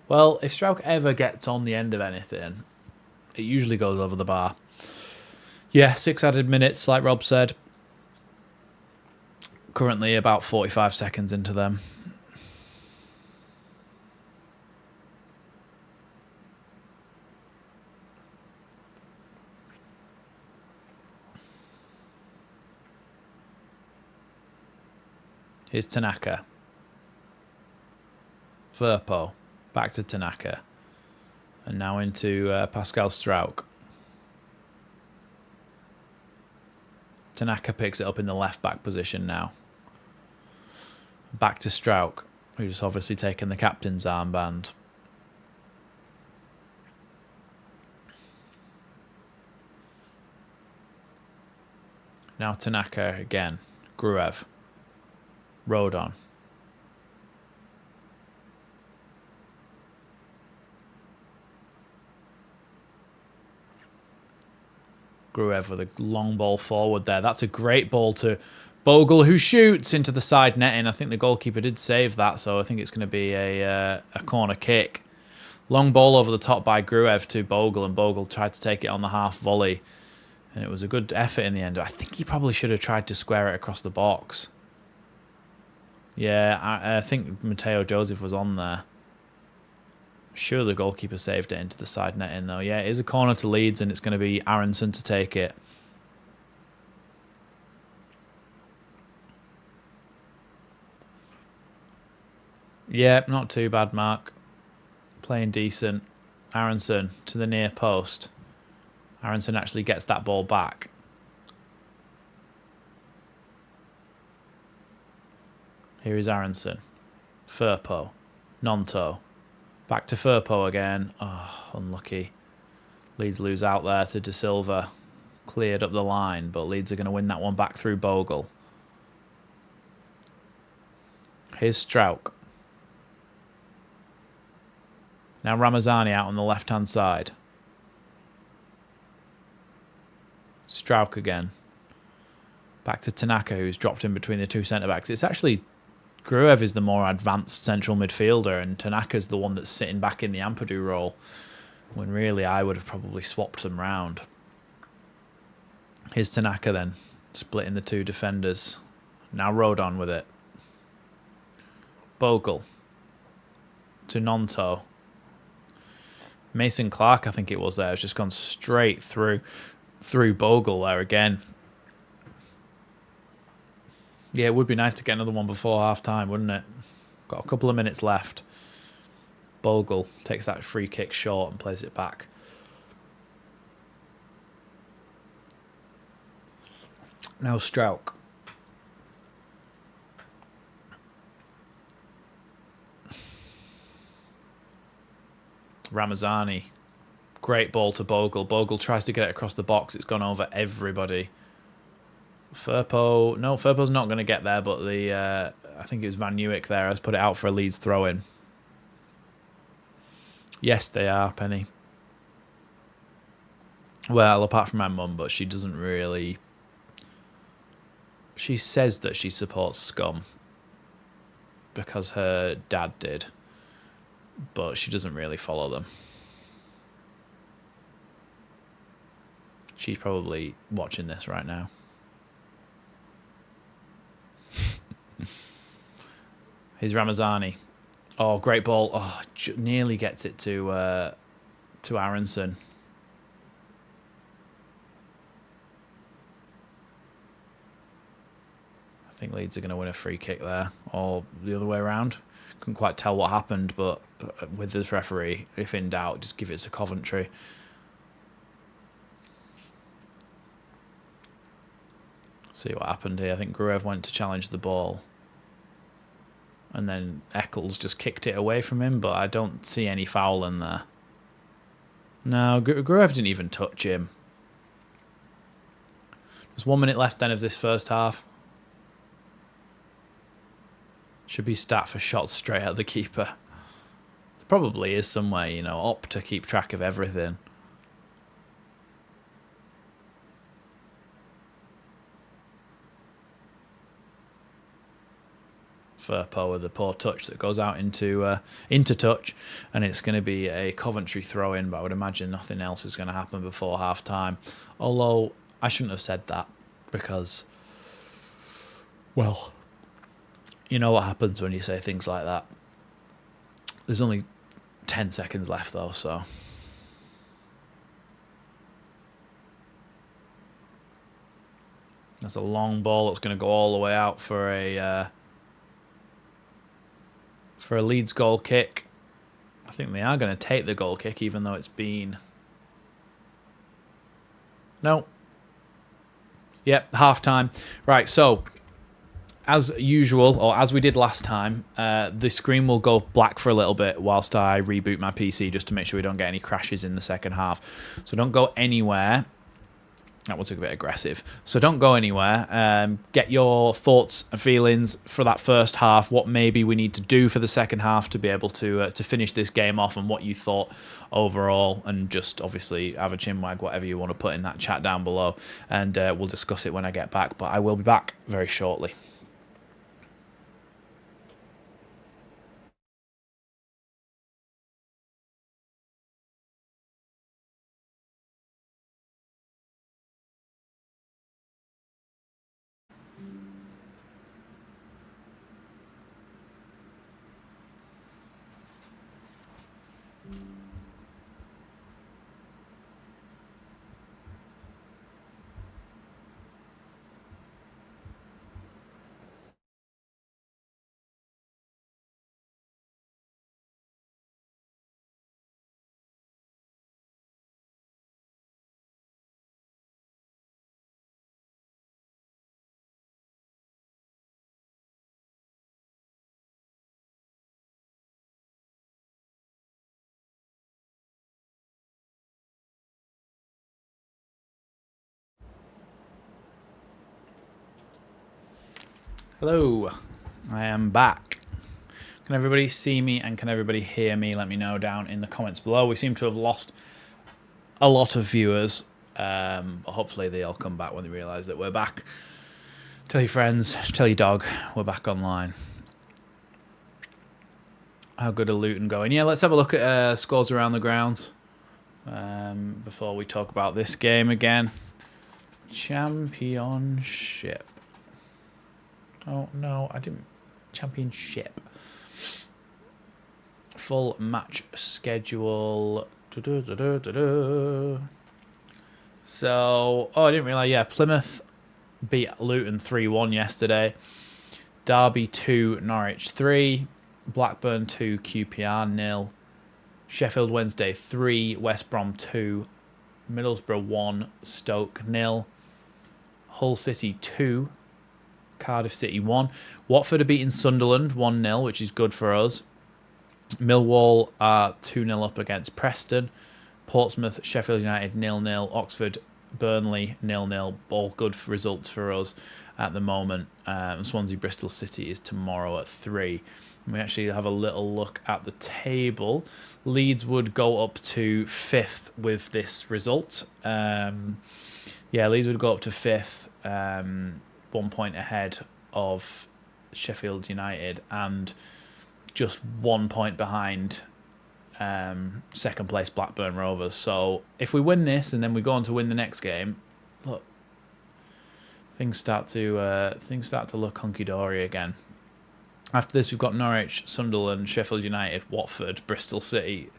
Well, if Strauch ever gets on the end of anything, it usually goes over the bar. Yeah, 6 added minutes, like Rob said. Currently about 45 seconds into them. Here's Tanaka. Firpo. Back to Tanaka. And now into Pascal Strauch. Tanaka picks it up in the left-back position now. Back to Strauch, who's obviously taken the captain's armband. Now Tanaka again. Gruev. Road on. Gruev with a long ball forward there. That's a great ball to Bogle, who shoots into the side netting. I think the goalkeeper did save that, so I think it's going to be a corner kick. Long ball over the top by Gruev to Bogle, and Bogle tried to take it on the half volley. And it was a good effort in the end. I think he probably should have tried to square it across the box. Yeah, I think Mateo Joseph was on there. Sure, the goalkeeper saved it into the side netting, though. Yeah, it is a corner to Leeds, and it's going to be Aronson to take it. Yeah, not too bad, Mark. Playing decent. Aronson to the near post. Aronson actually gets that ball back. Here is Aronson. Firpo. Gnonto. Back to Firpo again. Oh, unlucky. Leeds lose out there to De Silva. Cleared up the line, but Leeds are going to win that one back through Bogle. Here's Strauch. Now Ramazani out on the left-hand side. Strauch again. Back to Tanaka, who's dropped in between the two centre-backs. It's actually Gruev is the more advanced central midfielder, and Tanaka's the one that's sitting back in the Ampadu role, when really I would have probably swapped them round. Here's Tanaka then, splitting the two defenders. Now Rodon with it. Bogle to Gnonto. Mason Clark, I think it was there, has just gone straight through Bogle there again. Yeah, it would be nice to get another one before half-time, wouldn't it? Got a couple of minutes left. Bogle takes that free kick short and plays it back. Now Strauch. Ramazani. Great ball to Bogle. Bogle tries to get it across the box. It's gone over everybody. Firpo. No, Firpo's not going to get there, but I think it was Van Nieuwijk there has put it out for a Leeds throw-in. Yes, they are, Penny. Well, apart from my mum, but she doesn't really... She says that she supports Scum because her dad did, but she doesn't really follow them. She's probably watching this right now. Here's Ramazani. Oh, great ball. Oh, nearly gets it to Aronson. I think Leeds are going to win a free kick there, or the other way around. Couldn't quite tell what happened, but with this referee, if in doubt, just give it to Coventry. See what happened here. I think Gruev went to challenge the ball, and then Eccles just kicked it away from him, but I don't see any foul in there. No, Gruev didn't even touch him. There's 1 minute left then of this first half. Should be stat for shots straight at the keeper. There probably is somewhere, you know, up to keep track of everything. Firpo with a poor touch that goes out into touch, and it's going to be a Coventry throw-in, but I would imagine nothing else is going to happen before half-time. Although, I shouldn't have said that, because, well, you know what happens when you say things like that. There's only 10 seconds left, though, so... That's a long ball that's going to go all the way out for a Leeds goal kick. I think they are going to take the goal kick, even though it's been... No. Yep, half-time. Right, so, as usual, or as we did last time, the screen will go black for a little bit whilst I reboot my PC, just to make sure we don't get any crashes in the second half. So don't go anywhere. That was a bit aggressive. So don't go anywhere. Get your thoughts and feelings for that first half, what maybe we need to do for the second half to be able to finish this game off, and what you thought overall, and just obviously have a chinwag, whatever you want to put in that chat down below, and we'll discuss it when I get back. But I will be back very shortly. Hello, I am back. Can everybody see me and can everybody hear me? Let me know down in the comments below. We seem to have lost a lot of viewers, but hopefully they all come back when they realise that we're back. Tell your friends, tell your dog, we're back online. How good are Luton going? Yeah, let's have a look at scores around the grounds before we talk about this game again. Championship. Oh, no, I didn't. Championship. Full match schedule. So, I didn't realise. Yeah, Plymouth beat Luton 3-1 yesterday. Derby 2, Norwich 3. Blackburn 2, QPR 0. Sheffield Wednesday 3, West Brom 2. Middlesbrough 1, Stoke 0. Hull City 2, Cardiff City 1. Watford are beating Sunderland 1-0, which is good for us. Millwall are 2-0 up against Preston. Portsmouth, Sheffield United 0-0. Oxford, Burnley 0-0. All good results for us at the moment. Swansea, Bristol City is tomorrow at 3. And we actually have a little look at the table. Leeds would go up to 5th with this result. Leeds would go up to 5th, 1 point ahead of Sheffield United and just 1 point behind second place Blackburn Rovers. So if we win this and then we go on to win the next game, look, things start to look hunky dory again. After this, we've got Norwich, Sunderland, Sheffield United, Watford, Bristol City.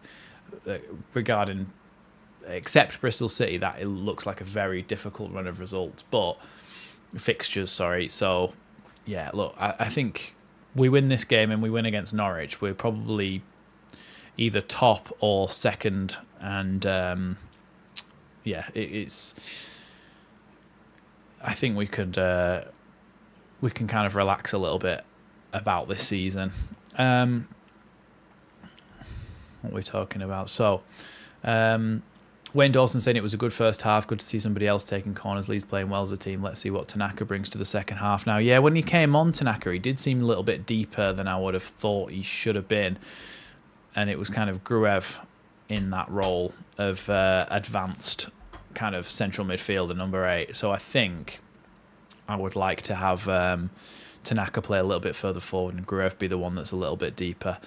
Except Bristol City, that it looks like a very difficult run of results, fixtures. So, yeah, look, I think we win this game and we win against Norwich, we're probably either top or second, and it's. I think we can kind of relax a little bit about this season. What are we talking about? So, Wayne Dawson saying it was a good first half. Good to see somebody else taking corners. Leeds playing well as a team. Let's see what Tanaka brings to the second half. Now, yeah, when he came on, Tanaka, he did seem a little bit deeper than I would have thought he should have been. And it was kind of Gruev in that role of advanced kind of central midfielder, number 8. So I think I would like to have Tanaka play a little bit further forward and Gruev be the one that's a little bit deeper.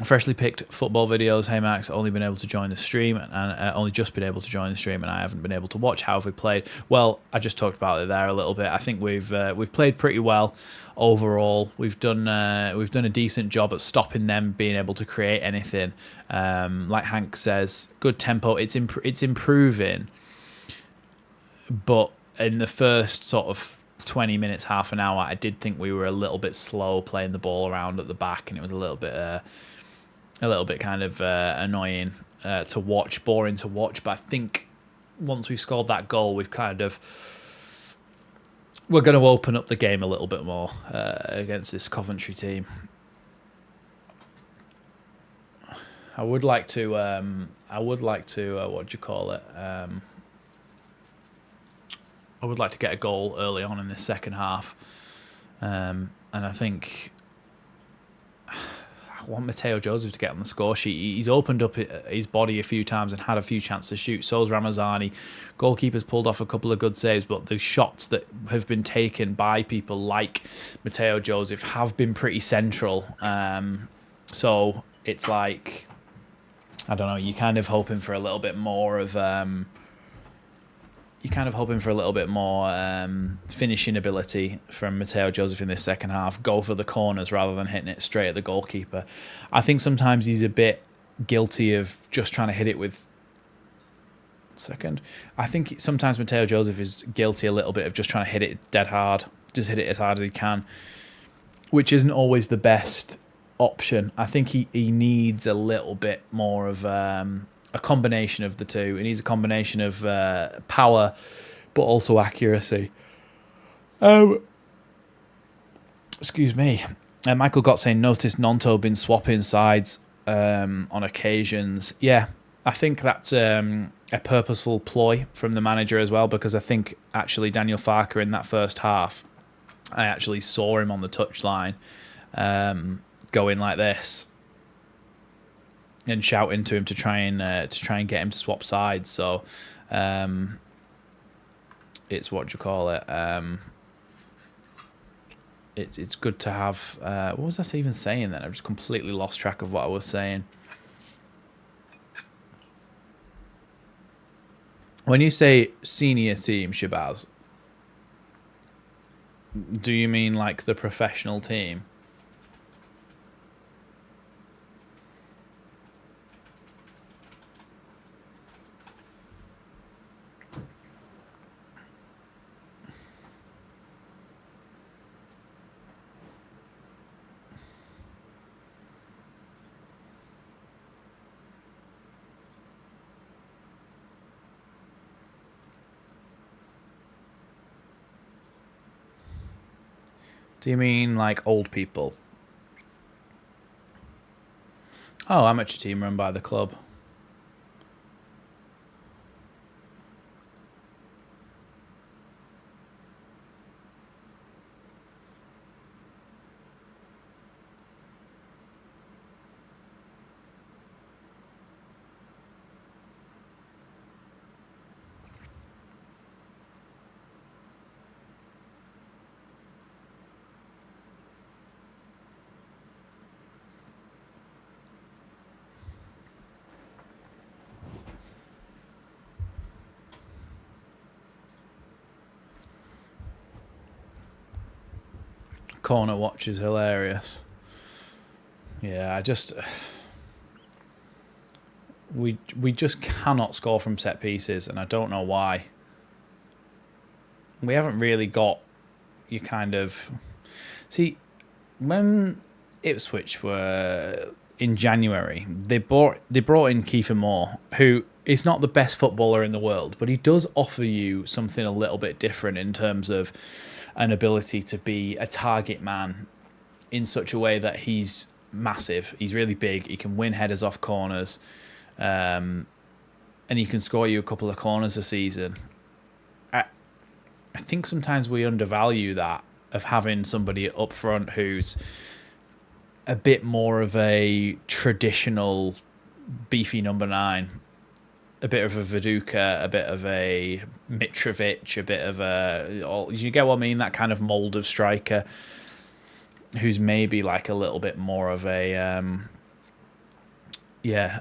Freshly picked football videos. Hey Max, only been able to join the stream and only just been able to join the stream, and I haven't been able to watch. How have we played? Well, I just talked about it there a little bit. I think we've played pretty well overall. We've done a decent job at stopping them being able to create anything. Like Hank says, good tempo. It's improving, but in the first sort of 20 minutes, half an hour, I did think we were a little bit slow playing the ball around at the back, and it was a little bit kind of annoying to watch, boring to watch. But I think once we've scored that goal, we're going to open up the game a little bit more against this Coventry team. I would like to I would like to get a goal early on in this second half, and I think I want Mateo Joseph to get on the score sheet. He's opened up his body a few times and had a few chances to shoot. So's Ramazani. Goalkeeper's pulled off a couple of good saves, but the shots that have been taken by people like Mateo Joseph have been pretty central. So it's like, I don't know, you're kind of hoping for a little bit more of... finishing ability from Mateo Joseph in this second half. Go for the corners rather than hitting it straight at the goalkeeper. I think sometimes he's a bit guilty of just trying to hit it with... I think sometimes Mateo Joseph is guilty a little bit of just trying to hit it dead hard. Just hit it as hard as he can, which isn't always the best option. I think he needs a little bit more of... a combination of the two. It needs a combination of power, but also accuracy. Excuse me. Michael Gott saying, noticed Gnonto been swapping sides on occasions. Yeah, I think that's a purposeful ploy from the manager as well, because I think actually Daniel Farker in that first half, I actually saw him on the touchline going like this and shouting to him to try and get him to swap sides. So it's it's good to have. What was I even saying then? I've just completely lost track of what I was saying. When you say senior team, Shabazz, do you mean like the professional team? Do you mean like old people? Oh, amateur team run by the club. Corner watch is hilarious. Yeah, we just cannot score from set pieces, and I don't know why. We haven't really got you kind of see when Ipswich were in January. They brought in Kiefer Moore, who is not the best footballer in the world, but he does offer you something a little bit different in terms of an ability to be a target man in such a way that he's massive. He's really big. He can win headers off corners, and he can score you a couple of corners a season. I think sometimes we undervalue that, of having somebody up front who's a bit more of a traditional beefy number 9. A bit of a Viduka, a bit of a Mitrovic, a bit of a... You get what I mean? That kind of mould of striker who's maybe like a little bit more of a...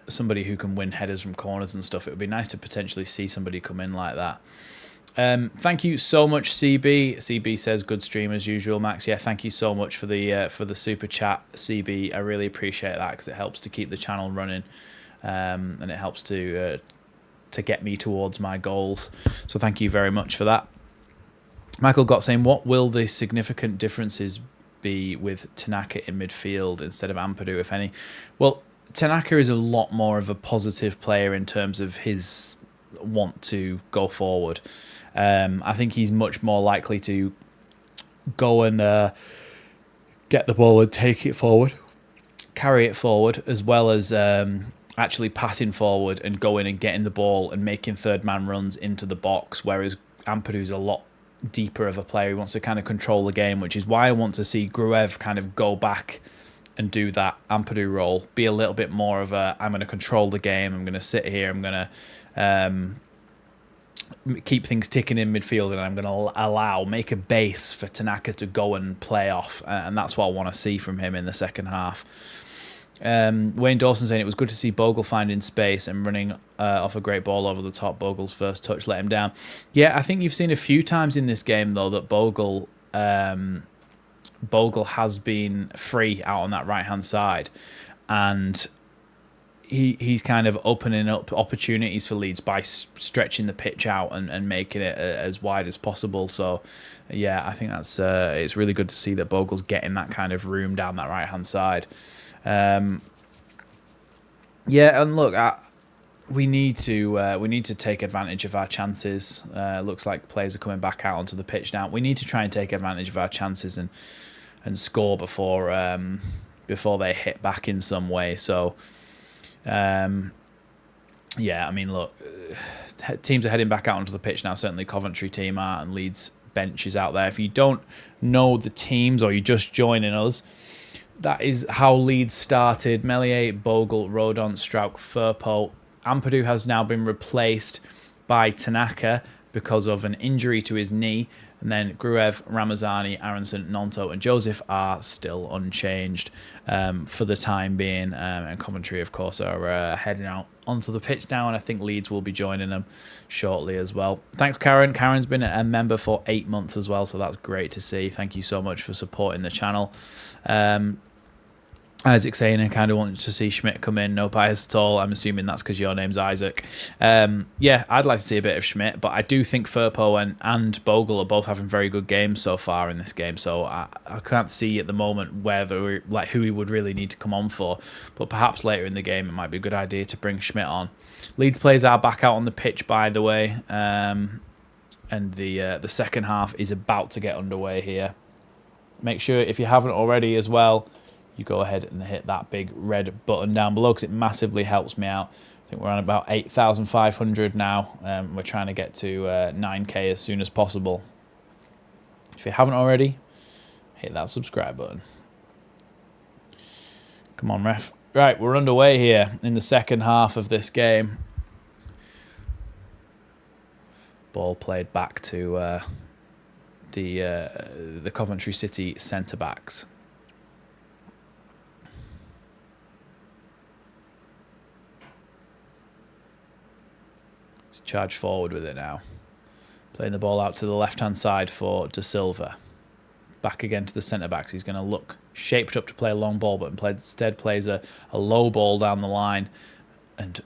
somebody who can win headers from corners and stuff. It would be nice to potentially see somebody come in like that. Thank you so much, CB. CB says, good stream as usual, Max. Yeah, thank you so much for the super chat, CB. I really appreciate that because it helps to keep the channel running, and it helps to get me towards my goals. So thank you very much for that. Michael got saying, what will the significant differences be with Tanaka in midfield instead of Ampadu, if any? Well, Tanaka is a lot more of a positive player in terms of his want to go forward. I think he's much more likely to go and get the ball and take it forward, carry it forward, as well as actually passing forward and going and getting the ball and making third man runs into the box, whereas Ampadu's a lot deeper of a player. He wants to kind of control the game, which is why I want to see Gruev kind of go back and do that Ampadu role, be a little bit more of a, I'm going to control the game, I'm going to sit here, I'm going to keep things ticking in midfield, and I'm going to make a base for Tanaka to go and play off, and that's what I want to see from him in the second half. Wayne Dawson saying, it was good to see Bogle finding space and running off a great ball over the top. Bogle's first touch let him down. Yeah, I think you've seen a few times in this game, though, that Bogle has been free out on that right-hand side, and he's kind of opening up opportunities for Leeds by stretching the pitch out and making it as wide as possible. So, yeah, I think that's it's really good to see that Bogle's getting that kind of room down that right-hand side. Yeah, and look, we need to take advantage of our chances. Looks like players are coming back out onto the pitch now. We need to try and take advantage of our chances and score before they hit back in some way. So, yeah, I mean, look, teams are heading back out onto the pitch now. Certainly, Coventry team are, and Leeds bench is out there. If you don't know the teams or you're just joining us, that is how Leeds started. Melier, Bogle, Rodon, Strauch, Firpo. Ampadu has now been replaced by Tanaka because of an injury to his knee. And then Gruev, Ramazani, Aronson, Gnonto and Joseph are still unchanged for the time being. And Coventry, of course, are heading out onto the pitch now, and I think Leeds will be joining them shortly as well. Thanks, Karen. Karen's been a member for 8 months as well, so that's great to see. Thank you so much for supporting the channel. Isaac saying I kind of want to see Schmidt come in. No bias at all. I'm assuming that's because your name's Isaac. Yeah, I'd like to see a bit of Schmidt, but I do think Firpo and Bogle are both having very good games so far in this game. So I can't see at the moment whether who he would really need to come on for. But perhaps later in the game it might be a good idea to bring Schmidt on. Leeds players are back out on the pitch, by the way, and the second half is about to get underway here. Make sure if you haven't already as well, you go ahead and hit that big red button down below because it massively helps me out. I think we're on about 8,500 now. We're trying to get to 9k as soon as possible. If you haven't already, hit that subscribe button. Come on, ref. Right, we're underway here in the second half of this game. Ball played back to the Coventry City centre-backs. Charge forward with it now. Playing the ball out to the left-hand side for De Silva. Back again to the centre-backs. He's going to look shaped up to play a long ball, but instead plays a low ball down the line. And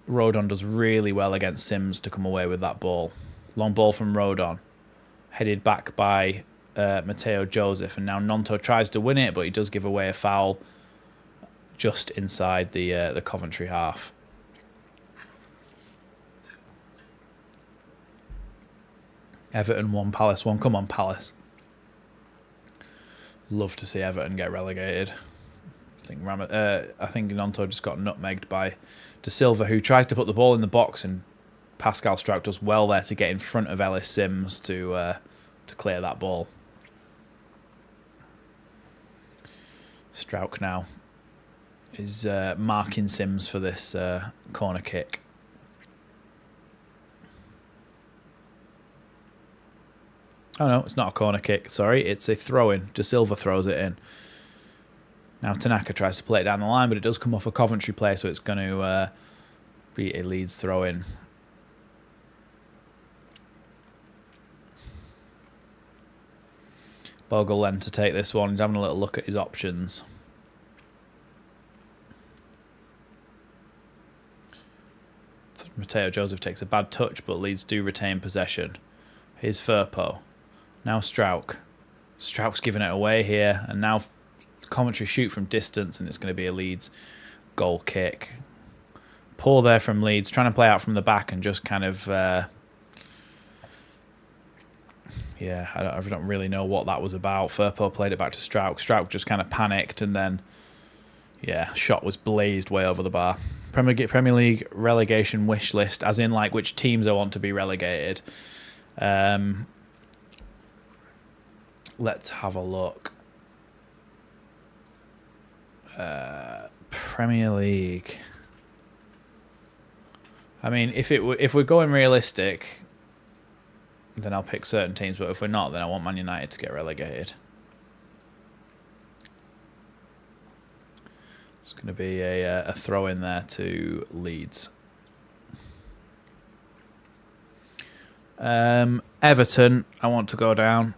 Rodon does really well against Sims to come away with that ball. Long ball from Rodon. Headed back by Matteo Joseph. And now Gnonto tries to win it, but he does give away a foul just inside the Coventry half. Everton 1, Palace 1. Come on, Palace. Love to see Everton get relegated. I think Gnonto just got nutmegged by De Silva, who tries to put the ball in the box, and Pascal Struijk does well there to get in front of Ellis Sims to clear that ball. Struijk now is marking Sims for this corner kick. Oh no, it's not a corner kick, sorry. It's a throw-in. De Silva throws it in. Now Tanaka tries to play it down the line, but it does come off a Coventry play, so it's going to be a Leeds throw-in. Bogle then to take this one. He's having a little look at his options. Matteo Joseph takes a bad touch, but Leeds do retain possession. Here's Firpo. Now Struijk. Struik's giving it away here. And now Coventry shoot from distance, and it's going to be a Leeds goal kick. Poor there from Leeds, trying to play out from the back and just kind of... yeah, I don't really know what that was about. Firpo played it back to Struijk. Struijk just kind of panicked, and then... yeah, shot was blazed way over the bar. Premier League relegation wish list, as in like which teams I want to be relegated. Let's have a look. Premier League. I mean, if we're going realistic, then I'll pick certain teams. But if we're not, then I want Man United to get relegated. It's going to be a throw in there to Leeds. Everton, I want to go down.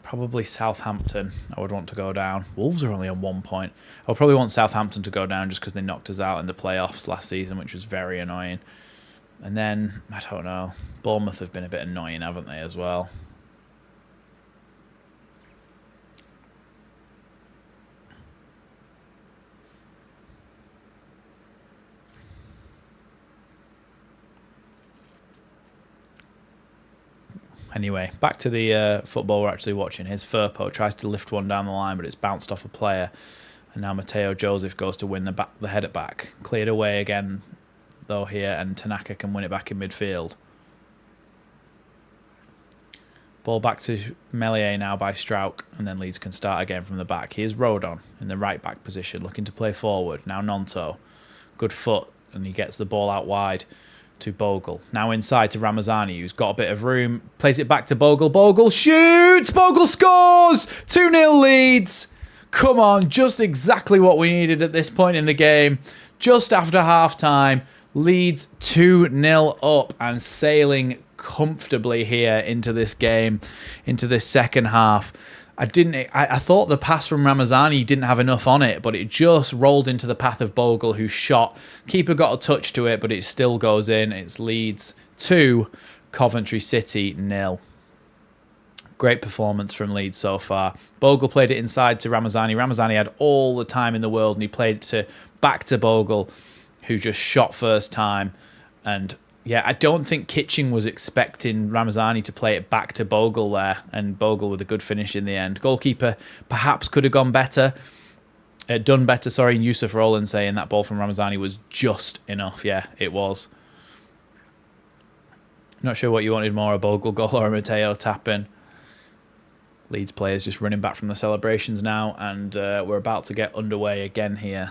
Probably Southampton, I would want to go down. Wolves are only on 1 point. I'll probably want Southampton to go down just because they knocked us out in the playoffs last season, which was very annoying. And then, I don't know, Bournemouth have been a bit annoying, haven't they, as well? Anyway, back to the football we're actually watching. Here's Firpo, tries to lift one down the line, but it's bounced off a player. And now Matteo Joseph goes to win the header back. Cleared away again, though, here, and Tanaka can win it back in midfield. Ball back to Meslier now by Struijk, and then Leeds can start again from the back. Here's Rodon in the right-back position, looking to play forward. Now Gnonto. Good foot, and he gets the ball out wide to Bogle. Now inside to Ramazani, who's got a bit of room. Plays it back to Bogle. Bogle shoots! Bogle scores! 2-0 Leeds. Come on, just exactly what we needed at this point in the game. Just after half-time, Leeds 2-0 up and sailing comfortably here into this game, into this second half. I thought the pass from Ramazani didn't have enough on it, but it just rolled into the path of Bogle, who shot. Keeper got a touch to it, but it still goes in. It's Leeds 2, Coventry City 0. Great performance from Leeds so far. Bogle played it inside to Ramazani. Ramazani had all the time in the world, and he played it back to Bogle, who just shot first time. And yeah, I don't think Kitching was expecting Ramazani to play it back to Bogle there, and Bogle with a good finish in the end. Goalkeeper perhaps could have done better, and Yusuf Rowland saying that ball from Ramazani was just enough. Yeah, it was. Not sure what you wanted more, a Bogle goal or a Mateo tap-in. Leeds players just running back from the celebrations now, and we're about to get underway again here.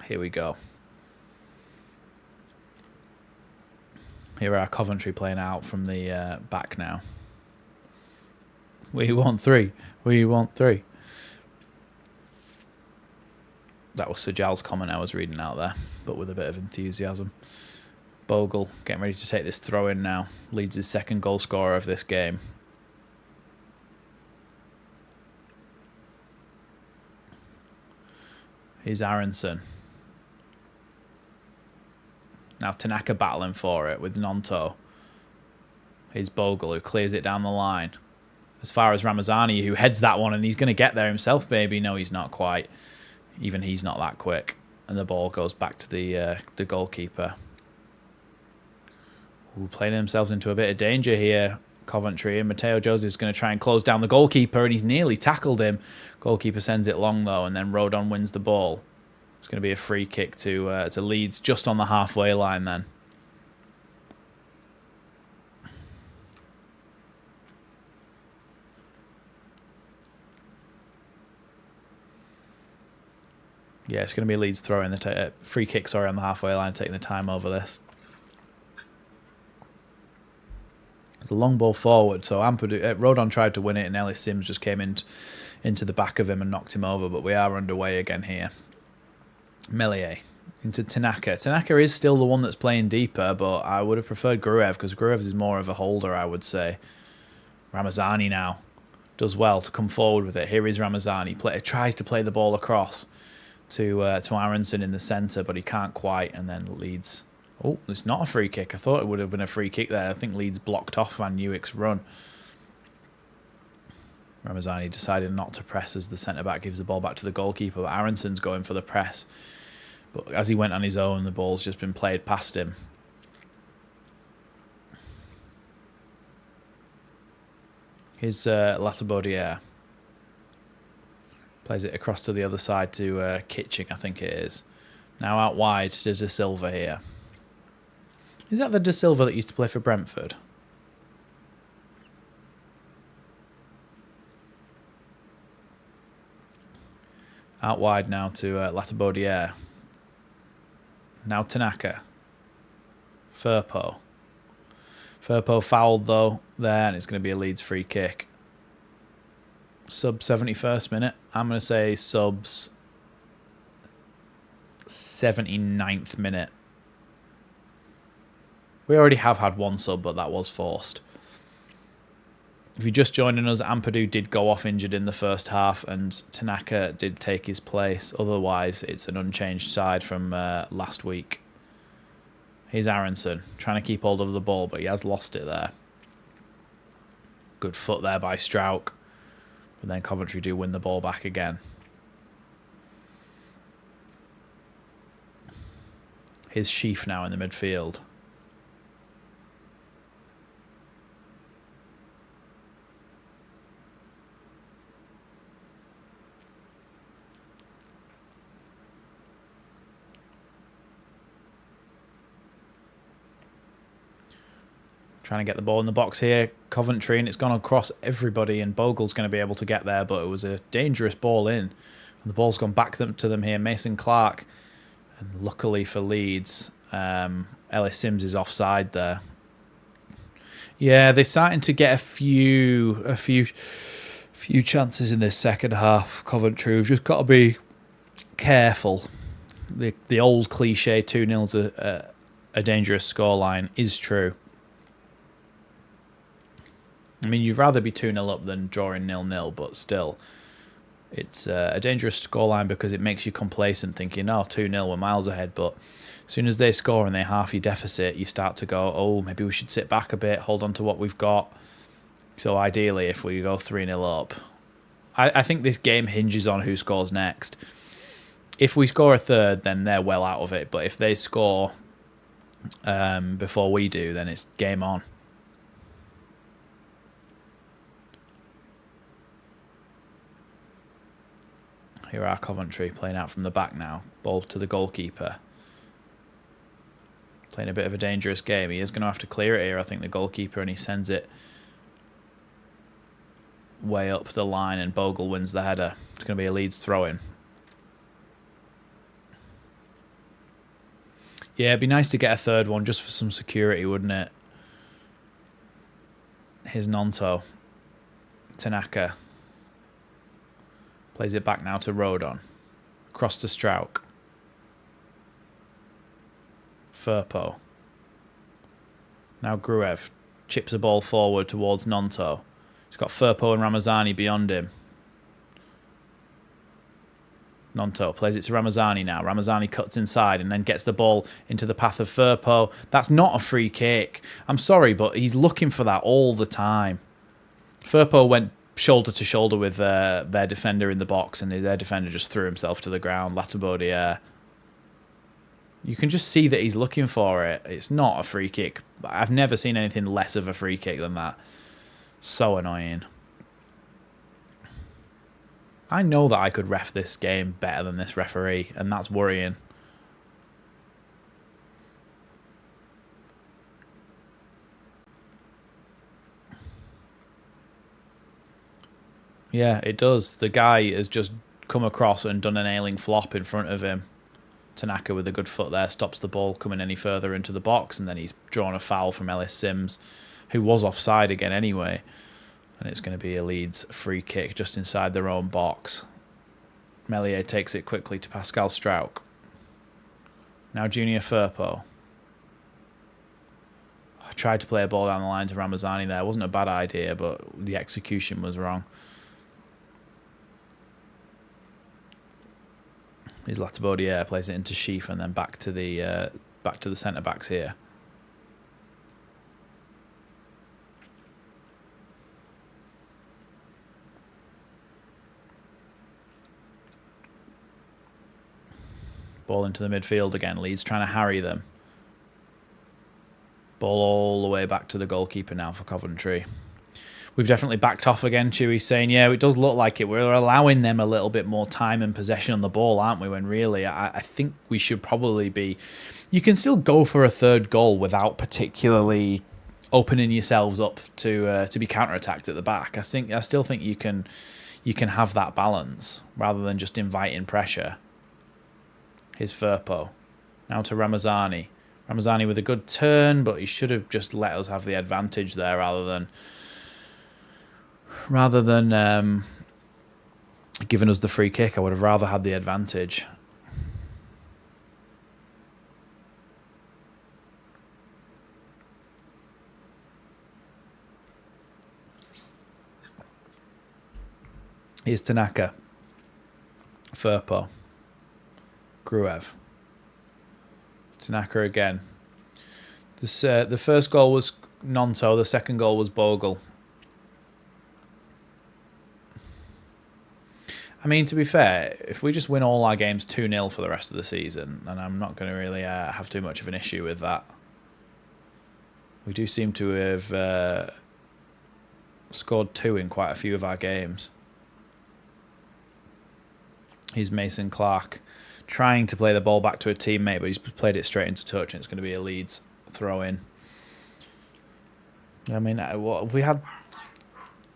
Here we go. Here are Coventry playing out from the back now. We want 3. We want 3. That was Sir Giles' comment I was reading out there, but with a bit of enthusiasm. Bogle getting ready to take this throw in now. Leeds' second goal scorer of this game. Here's Aronson. Now Tanaka battling for it with Gnonto. Here's Bogle, who clears it down the line. As far as Ramazani, who heads that one, and he's going to get there himself, maybe. No, he's not quite. Even he's not that quick. And the ball goes back to the goalkeeper. Ooh, playing themselves into a bit of danger here, Coventry. And Mateo Jose is going to try and close down the goalkeeper, and he's nearly tackled him. Goalkeeper sends it long, though, and then Rodon wins the ball. It's going to be a free kick to Leeds just on the halfway line then. Yeah, it's going to be Leeds throwing the free kick, on the halfway line, taking the time over this. It's a long ball forward, so Ampadu, Rodon tried to win it, and Ellis Sims just came into the back of him and knocked him over, but we are underway again here. Melier into Tanaka. Tanaka is still the one that's playing deeper, but I would have preferred Gruev, because Gruev is more of a holder, I would say. Ramazani now does well to come forward with it. Here is Ramazani. Tries to play the ball across to Aronson in the centre, but he can't quite, and then Leeds. Oh, it's not a free kick. I thought it would have been a free kick there. I think Leeds blocked off Van Nieuwik's run. Ramazani decided not to press as the centre-back gives the ball back to the goalkeeper, but Aronson's going for the press. But as he went on his own, the ball's just been played past him. Here's Latibaudiere. Plays it across to the other side to Kitching, I think it is. Now out wide to De Silva here. Is that the De Silva that used to play for Brentford? Out wide now to Latibaudiere. Now Tanaka. Firpo. Firpo fouled though there, and it's going to be a Leeds free kick. Sub 71st minute. I'm going to say subs 79th minute. We already have had one sub, but that was forced. If you're just joining us, Ampadu did go off injured in the first half, and Tanaka did take his place. Otherwise, it's an unchanged side from last week. Here's Aronson, trying to keep hold of the ball, but he has lost it there. Good foot there by Strauch. But then Coventry do win the ball back again. Here's Sheaf now in the midfield. Trying to get the ball in the box here, Coventry, and it's gone across everybody, and Bogle's going to be able to get there, but it was a dangerous ball in. And the ball's gone back to them here, Mason Clark. And luckily for Leeds, Ellis Sims is offside there. Yeah, they're starting to get a few chances in this second half. Coventry, we've just got to be careful. The old cliche 2-0's a dangerous scoreline is true. I mean, you'd rather be 2-0 up than drawing 0-0, but still, it's a dangerous scoreline because it makes you complacent, thinking, oh, 2-0, we're miles ahead. But as soon as they score and they half your deficit, you start to go, oh, maybe we should sit back a bit, hold on to what we've got. So ideally, if we go 3-0 up, I think this game hinges on who scores next. If we score a third, then they're well out of it. But if they score before we do, then it's game on. Here are Coventry playing out from the back now. Ball to the goalkeeper. Playing a bit of a dangerous game. He is going to have to clear it here, I think, the goalkeeper, and he sends it way up the line, and Bogle wins the header. It's going to be a Leeds throw-in. Yeah, it'd be nice to get a third one just for some security, wouldn't it? Here's Gnonto. Tanaka. Plays it back now to Rodon. Across to Strauch. Firpo. Now Gruev chips a ball forward towards Gnonto. He's got Firpo and Ramazani beyond him. Gnonto plays it to Ramazani now. Ramazani cuts inside and then gets the ball into the path of Firpo. That's not a free kick. I'm sorry, but he's looking for that all the time. Firpo went shoulder to shoulder with their defender in the box, and their defender just threw himself to the ground. Lately, you can just see that he's looking for it. It's not a free kick. I've never seen anything less of a free kick than that. So annoying. I know that I could ref this game better than this referee, and that's worrying. Yeah, it does. The guy has just come across and done an ailing flop in front of him. Tanaka with a good foot there stops the ball coming any further into the box, and then he's drawn a foul from Ellis Sims, who was offside again anyway. And it's going to be a Leeds free kick just inside their own box. Meslier takes it quickly to Pascal Strauch. Now Junior Firpo. I tried to play a ball down the line to Ramazani there. It wasn't a bad idea, but the execution was wrong. Here's Latibaudiere, plays it into Sheaf and then back to the centre backs here. Ball into the midfield again. Leeds trying to harry them. Ball all the way back to the goalkeeper now for Coventry. We've definitely backed off again, Chewy's saying, yeah, it does look like it. We're allowing them a little bit more time and possession on the ball, aren't we? When really, I think we should probably be... You can still go for a third goal without particularly opening yourselves up to be counter-attacked at the back. I still think you can have that balance rather than just inviting pressure. Here's Firpo. Now to Ramazani. Ramazani with a good turn, but he should have just let us have the advantage there rather than giving us the free kick. I would have rather had the advantage. Here's Tanaka. Firpo. Gruev. Tanaka again. The first goal was Gnonto, the second goal was Bogle. I mean, to be fair, if we just win all our games 2-0 for the rest of the season, then I'm not going to really have too much of an issue with that. We do seem to have scored 2 in quite a few of our games. Here's Mason Clark trying to play the ball back to a teammate, but he's played it straight into touch, and it's going to be a Leeds throw-in. I mean, what, we had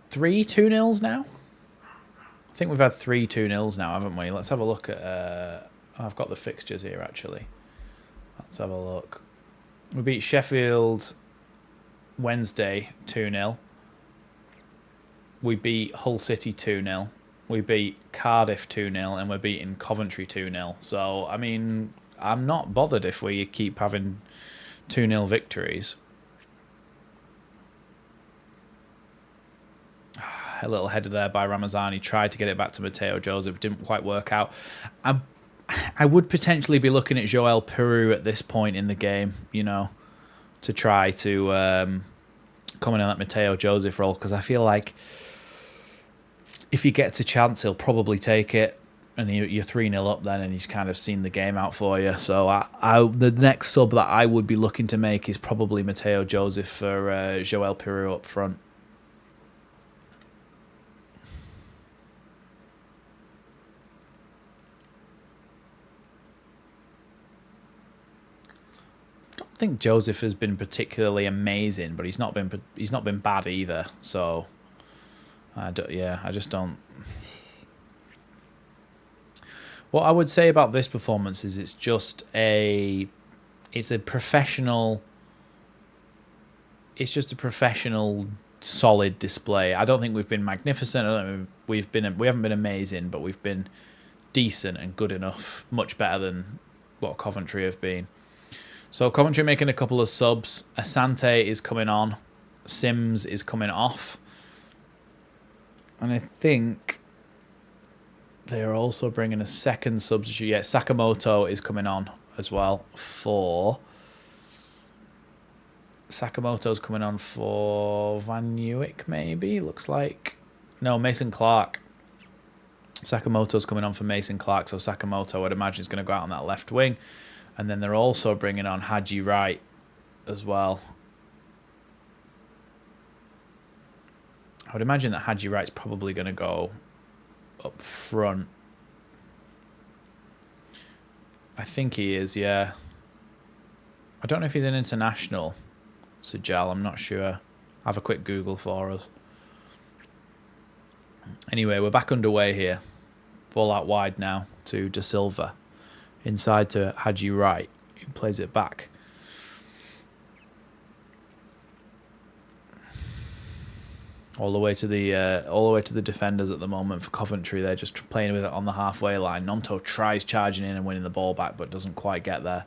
3 2-0s now? I think we've had 3 2-0s now, haven't we? Let's have a look at... I've got the fixtures here, actually. Let's have a look. We beat Sheffield Wednesday 2-0. We beat Hull City 2-0. We beat Cardiff 2-0, and we're beating Coventry 2-0. So, I mean, I'm not bothered if we keep having 2-0 victories. A little header there by Ramazani. Tried to get it back to Mateo Joseph. Didn't quite work out. I would potentially be looking at Joel Piroe at this point in the game, you know, to try to come in on that Mateo Joseph role, because I feel like if he gets a chance, he'll probably take it, and you're 3-0 up then, and he's kind of seen the game out for you. So the next sub that I would be looking to make is probably Mateo Joseph for Joel Piroe up front. I think Joseph has been particularly amazing, but he's not been bad either. So, I just don't. What I would say about this performance is it's a professional. It's just a professional, solid display. I don't think we've been magnificent. I don't think we haven't been amazing, but we've been decent and good enough. Much better than what Coventry have been. So Coventry making a couple of subs. Asante is coming on. Sims is coming off. And I think they're also bringing a second substitute. Yeah, Sakamoto is coming on as well for... Sakamoto's coming on for Van Newick, maybe? Looks like... No, Mason Clark. Sakamoto's coming on for Mason Clark. So Sakamoto, I'd imagine, is going to go out on that left wing. And then they're also bringing on Haji Wright as well. I would imagine that Haji Wright's probably going to go up front. I think he is, yeah. I don't know if he's an international, Sajal. I'm not sure. Have a quick Google for us. Anyway, we're back underway here. Ball out wide now to De Silva. Inside to Haji Wright, who plays it back. All the way to the defenders at the moment for Coventry. They're just playing with it on the halfway line. Gnonto tries charging in and winning the ball back, but doesn't quite get there.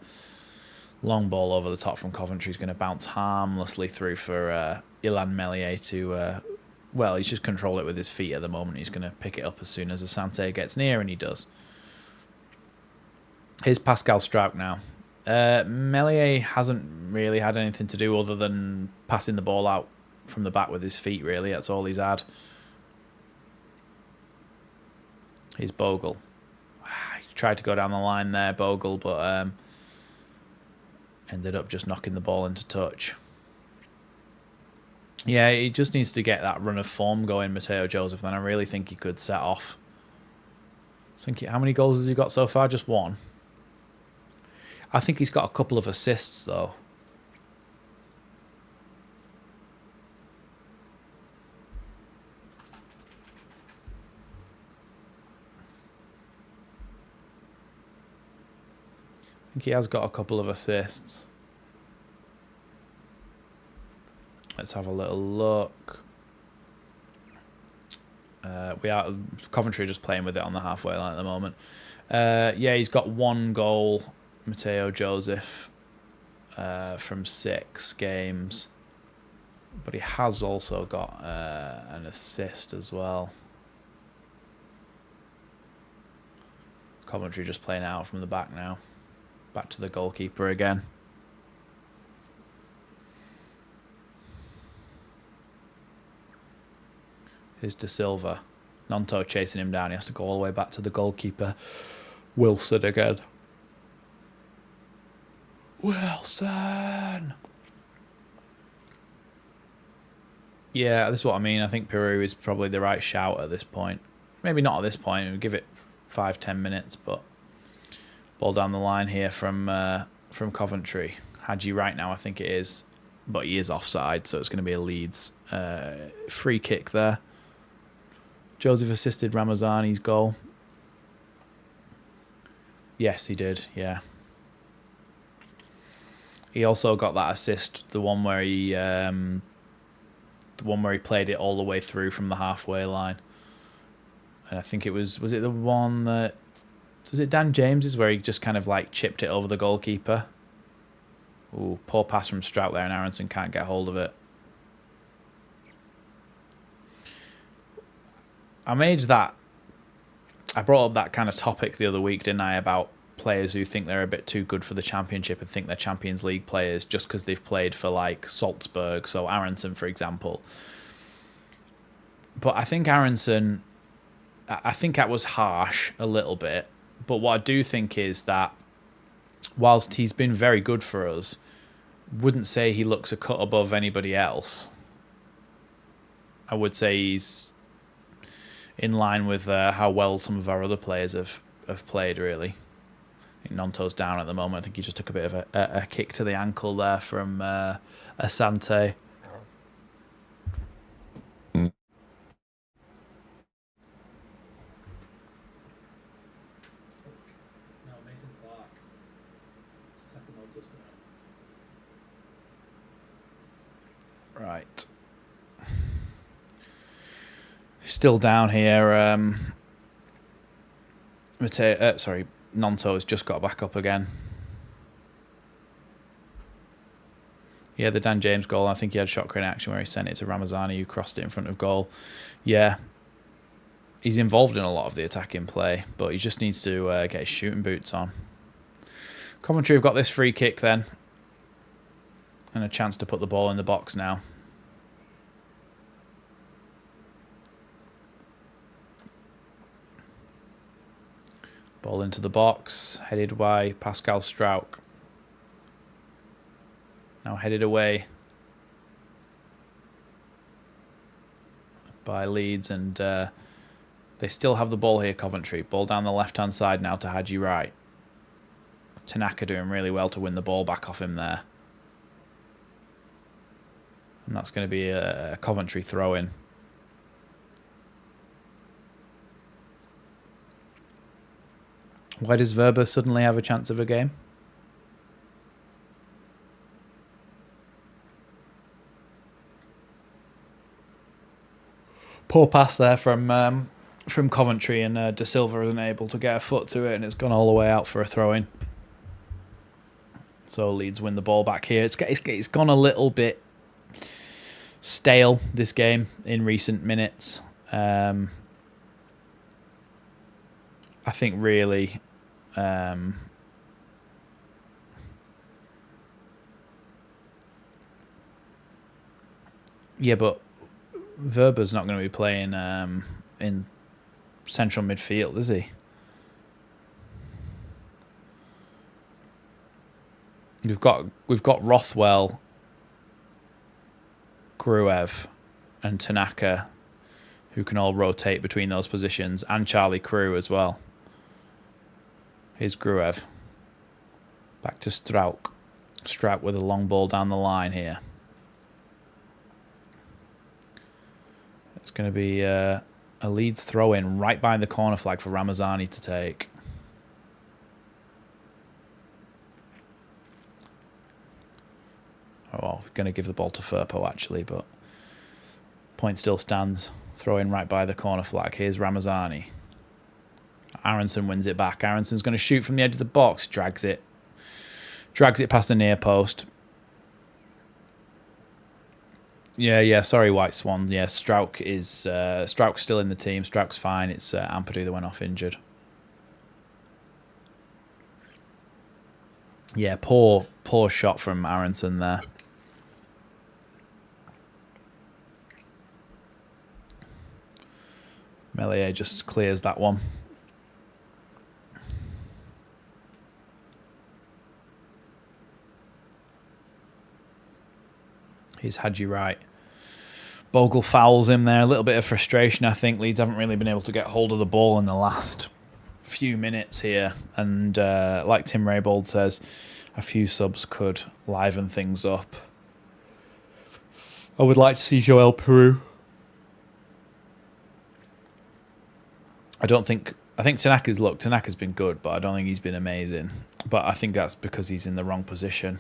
Long ball over the top from Coventry is going to bounce harmlessly through for Ilan Melier to. Well, he's just controlled it with his feet at the moment. He's going to pick it up as soon as Asante gets near, and he does. Here's Pascal Struijk now. Melier hasn't really had anything to do other than passing the ball out from the back with his feet, really. That's all he's had. Here's Bogle. He tried to go down the line there, Bogle, but ended up just knocking the ball into touch. Yeah, he just needs to get that run of form going, Mateo Joseph. Then I really think he could set off. How many goals has he got so far? Just one. I think he's got a couple of assists, though. I think he has got a couple of assists. Let's have a little look. Coventry just playing with it on the halfway line at the moment. Yeah, he's got one goal, Mateo Joseph, from 6 games. But he has also got an assist as well. Coventry just playing out from the back now. Back to the goalkeeper again. Here's De Silva. Gnonto chasing him down. He has to go all the way back to the goalkeeper. Wilson again. Wilson! Yeah, this is what I mean. I think Piroe is probably the right shout at this point. Maybe not at this point. We'll give it 5-10 minutes, but ball down the line here from Coventry. Haji right now, I think it is, but he is offside, so it's going to be a Leeds free kick there. Joseph assisted Ramazani's goal. Yes, he did, yeah. He also got that assist, the one where he played it all the way through from the halfway line. And I think it was it the one that, was it Dan James's where he just kind of like chipped it over the goalkeeper? Ooh, poor pass from Strout there, and Aronson can't get hold of it. I brought up that kind of topic the other week, didn't I, about players who think they're a bit too good for the Championship and think they're Champions League players just because they've played for like Salzburg, so Aronson, for example. But I think Aronson, I think that was harsh a little bit. But what I do think is that whilst he's been very good for us, wouldn't say he looks a cut above anybody else. I would say he's in line with how well some of our other players have played, really. I think Gnonto's down at the moment. I think he just took a bit of a kick to the ankle there from Asante. Right. Still down here. Gnonto has just got back up again. Yeah, the Dan James goal, I think he had shot creating action where he sent it to Ramazani, who crossed it in front of goal. Yeah. He's involved in a lot of the attacking play, but he just needs to get his shooting boots on. Coventry have got this free kick then. And a chance to put the ball in the box now. Ball into the box, headed by Pascal Strauch. Now headed away by Leeds, and they still have the ball here, Coventry. Ball down the left-hand side now to Hadji Wright. Tanaka doing really well to win the ball back off him there. And that's going to be a Coventry throw-in. Why does Verba suddenly have a chance of a game? Poor pass there from Coventry, and De Silva isn't able to get a foot to it, and it's gone all the way out for a throw-in. So Leeds win the ball back here. It's gone a little bit stale, this game, in recent minutes. I think really... yeah, but Verba's not going to be playing in central midfield, is he? We've got Rothwell, Gruev, and Tanaka, who can all rotate between those positions, and Charlie Crew as well. Here's Gruev. Back to Strauch. Strauch with a long ball down the line here. It's going to be a Leeds throw-in right by the corner flag for Ramazani to take. Oh, well, we're going to give the ball to Firpo, actually, but point still stands. Throw in right by the corner flag. Here's Ramazani. Aronson wins it back. Aronson's going to shoot from the edge of the box. Drags it past the near post. Yeah. Sorry, White Swan. Yeah, Strauch's still in the team. Strauch's fine. It's Ampadu that went off injured. Yeah, poor shot from Aronson there. Melier just clears that one. Here's Hadji Wright. Bogle fouls him there. A little bit of frustration, I think. Leeds haven't really been able to get hold of the ball in the last few minutes here. And like Tim Raybould says, a few subs could liven things up. I would like to see Joel Peru. I think Tanaka's been good, but I don't think he's been amazing. But I think that's because he's in the wrong position.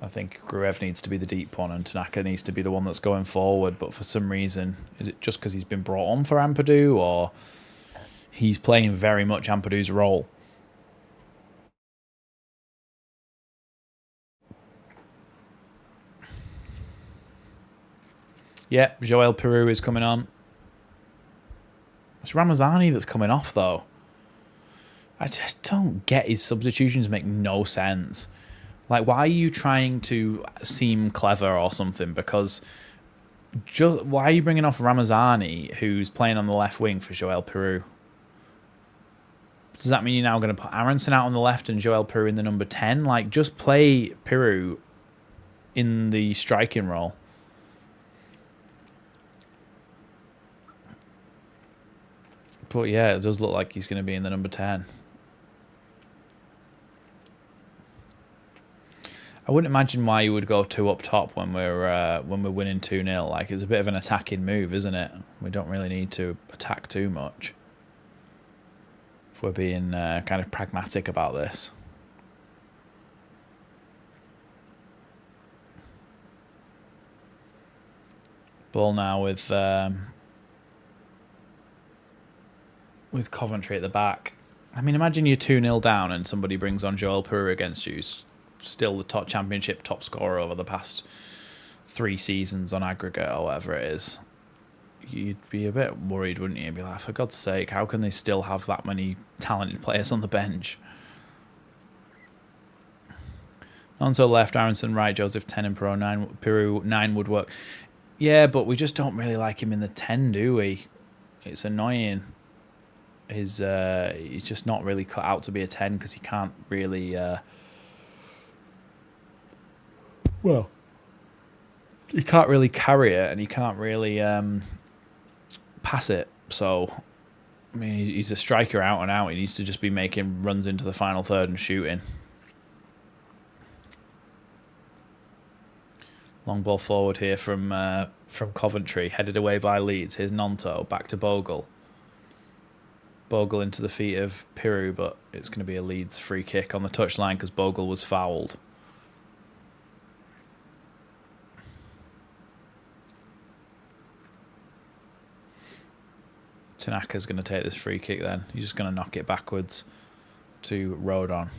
I think Gruev needs to be the deep one and Tanaka needs to be the one that's going forward. But for some reason, is it just because he's been brought on for Ampadu, or he's playing very much Ampadu's role? Yeah, Joel Piroe is coming on. It's Ramazani that's coming off, though. I just don't get his substitutions. Make no sense. Like, why are you trying to seem clever or something? Because why are you bringing off Ramazani, who's playing on the left wing for Joel Piroe? Does that mean you're now going to put Aronson out on the left and Joel Piroe in the number 10? Like, just play Piroe in the striking role. But yeah, it does look like he's going to be in the number 10. I wouldn't imagine why you would go 2 up top when we're winning 2-0. Like, it's a bit of an attacking move, isn't it? We don't really need to attack too much if we're being kind of pragmatic about this. Ball now with Coventry at the back. I mean, imagine you're 2-0 down and somebody brings on Joel Piroe against you. Still the championship top scorer over the past 3 seasons on aggregate or whatever it is. You'd be a bit worried, wouldn't you? You'd be like, for God's sake, how can they still have that many talented players on the bench? Gnonto left, Aronson right, Joseph 10 and Piroe 9 would work. Yeah, but we just don't really like him in the 10, do we? It's annoying. He's just not really cut out to be a 10 because he can't really... Well, he can't really carry it and he can't really pass it. So, I mean, he's a striker out and out. He needs to just be making runs into the final third and shooting. Long ball forward here from Coventry, headed away by Leeds. Here's Gnonto, back to Bogle. Bogle into the feet of Piroe, but it's going to be a Leeds free kick on the touchline because Bogle was fouled. Tanaka's going to take this free kick then. He's just going to knock it backwards to Rodon.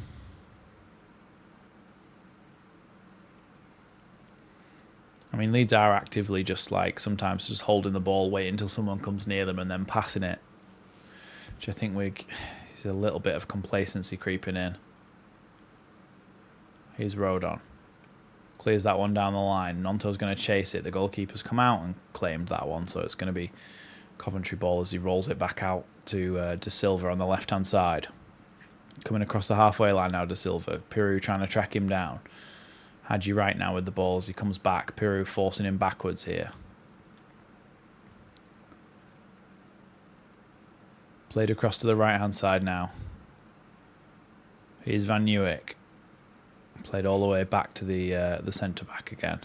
I mean, Leeds are actively just like sometimes just holding the ball, waiting until someone comes near them and then passing it. Which I think there's a little bit of complacency creeping in. Here's Rodon. Clears that one down the line. Gnonto's going to chase it. The goalkeeper's come out and claimed that one, so it's going to be Coventry ball as he rolls it back out to De Silva on the left-hand side. Coming across the halfway line now, De Silva. Piroe trying to track him down. Hadji right now with the ball as he comes back. Piroe forcing him backwards here. Played across to the right-hand side now. Here's Van Nieuwijk. Played all the way back to the centre-back again.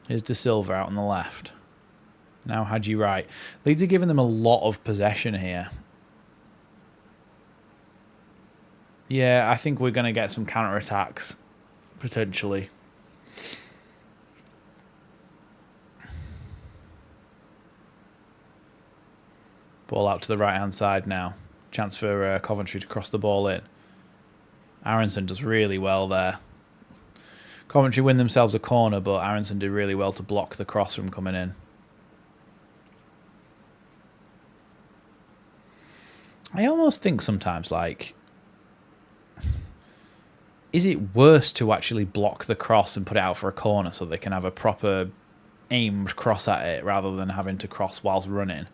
Here's De Silva out on the left. Now Hadji right. Leeds are giving them a lot of possession here. Yeah, I think we're going to get some counter-attacks, potentially. Ball out to the right-hand side now. Chance for Coventry to cross the ball in. Aronson does really well there. Coventry win themselves a corner, but Aronson did really well to block the cross from coming in. I almost think sometimes, like, is it worse to actually block the cross and put it out for a corner so they can have a proper aimed cross at it rather than having to cross whilst running?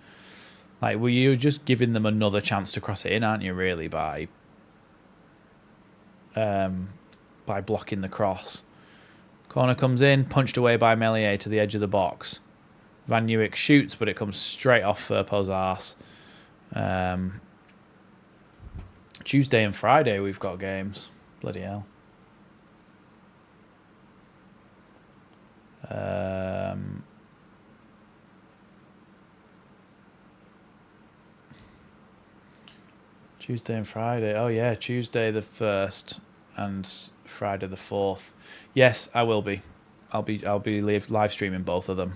Like, well, you're just giving them another chance to cross it in, aren't you, really, by blocking the cross. Corner comes in, punched away by Meslier to the edge of the box. Van Nieuwijk shoots, but it comes straight off Firpo's arse. Tuesday and Friday we've got games. Bloody hell. Tuesday and Friday. Oh, yeah, Tuesday the 1st. and Friday the 4th. Yes, I will be. I'll be live streaming both of them.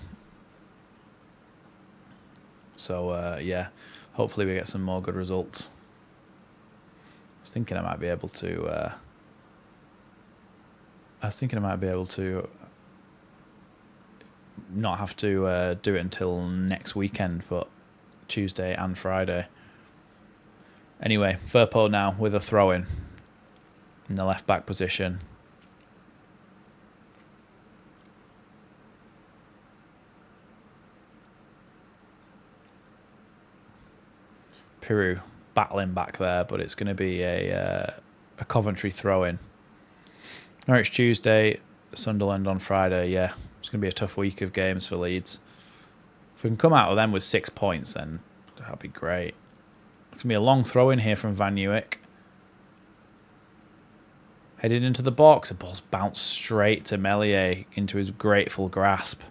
So yeah, hopefully we get some more good results. I was thinking I might be able to. Not have to do it until next weekend, but Tuesday and Friday. Anyway, Firpo now with a throw-in in the left-back position. Piroe battling back there, but it's going to be a Coventry throw-in. Norwich Tuesday, Sunderland on Friday. Yeah, it's going to be a tough week of games for Leeds. If we can come out of them with 6 points, then that'd be great. It's going to be a long throw-in here from Van Nieuwijk. Headed into the box. The ball's bounced straight to Meslier into his grateful grasp.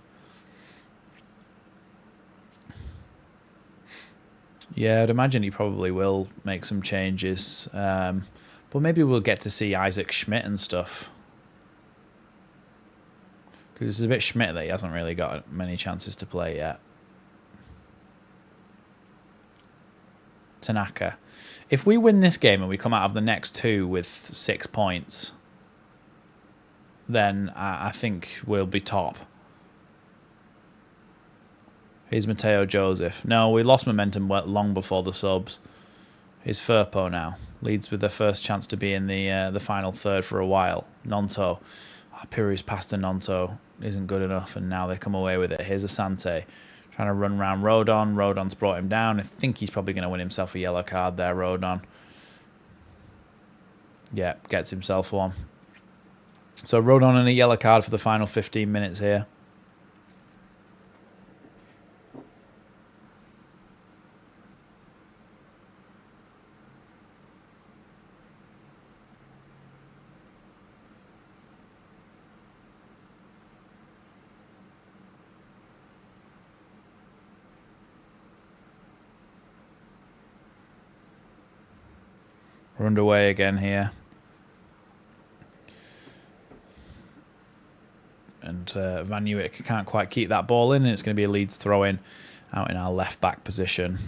Yeah, I'd imagine he probably will make some changes. But maybe we'll get to see Isaac Schmidt and stuff. Because it's a bit Schmidt that he hasn't really got many chances to play yet. Tanaka. If we win this game and we come out of the next two with 6 points, then I think we'll be top. Here's Mateo Joseph. No, we lost momentum long before the subs. Here's Firpo now. Leeds with their first chance to be in the final third for a while. Gnonto. Piroe's pass to Gnonto isn't good enough, and now they come away with it. Here's Asante. Trying to run round Rodon. Rodon's brought him down. I think he's probably going to win himself a yellow card there, Rodon. Yeah, gets himself one. So Rodon and a yellow card for the final 15 minutes here. We're underway again here. And Van Nieuwijk can't quite keep that ball in, and it's going to be a Leeds throw-in out in our left-back position.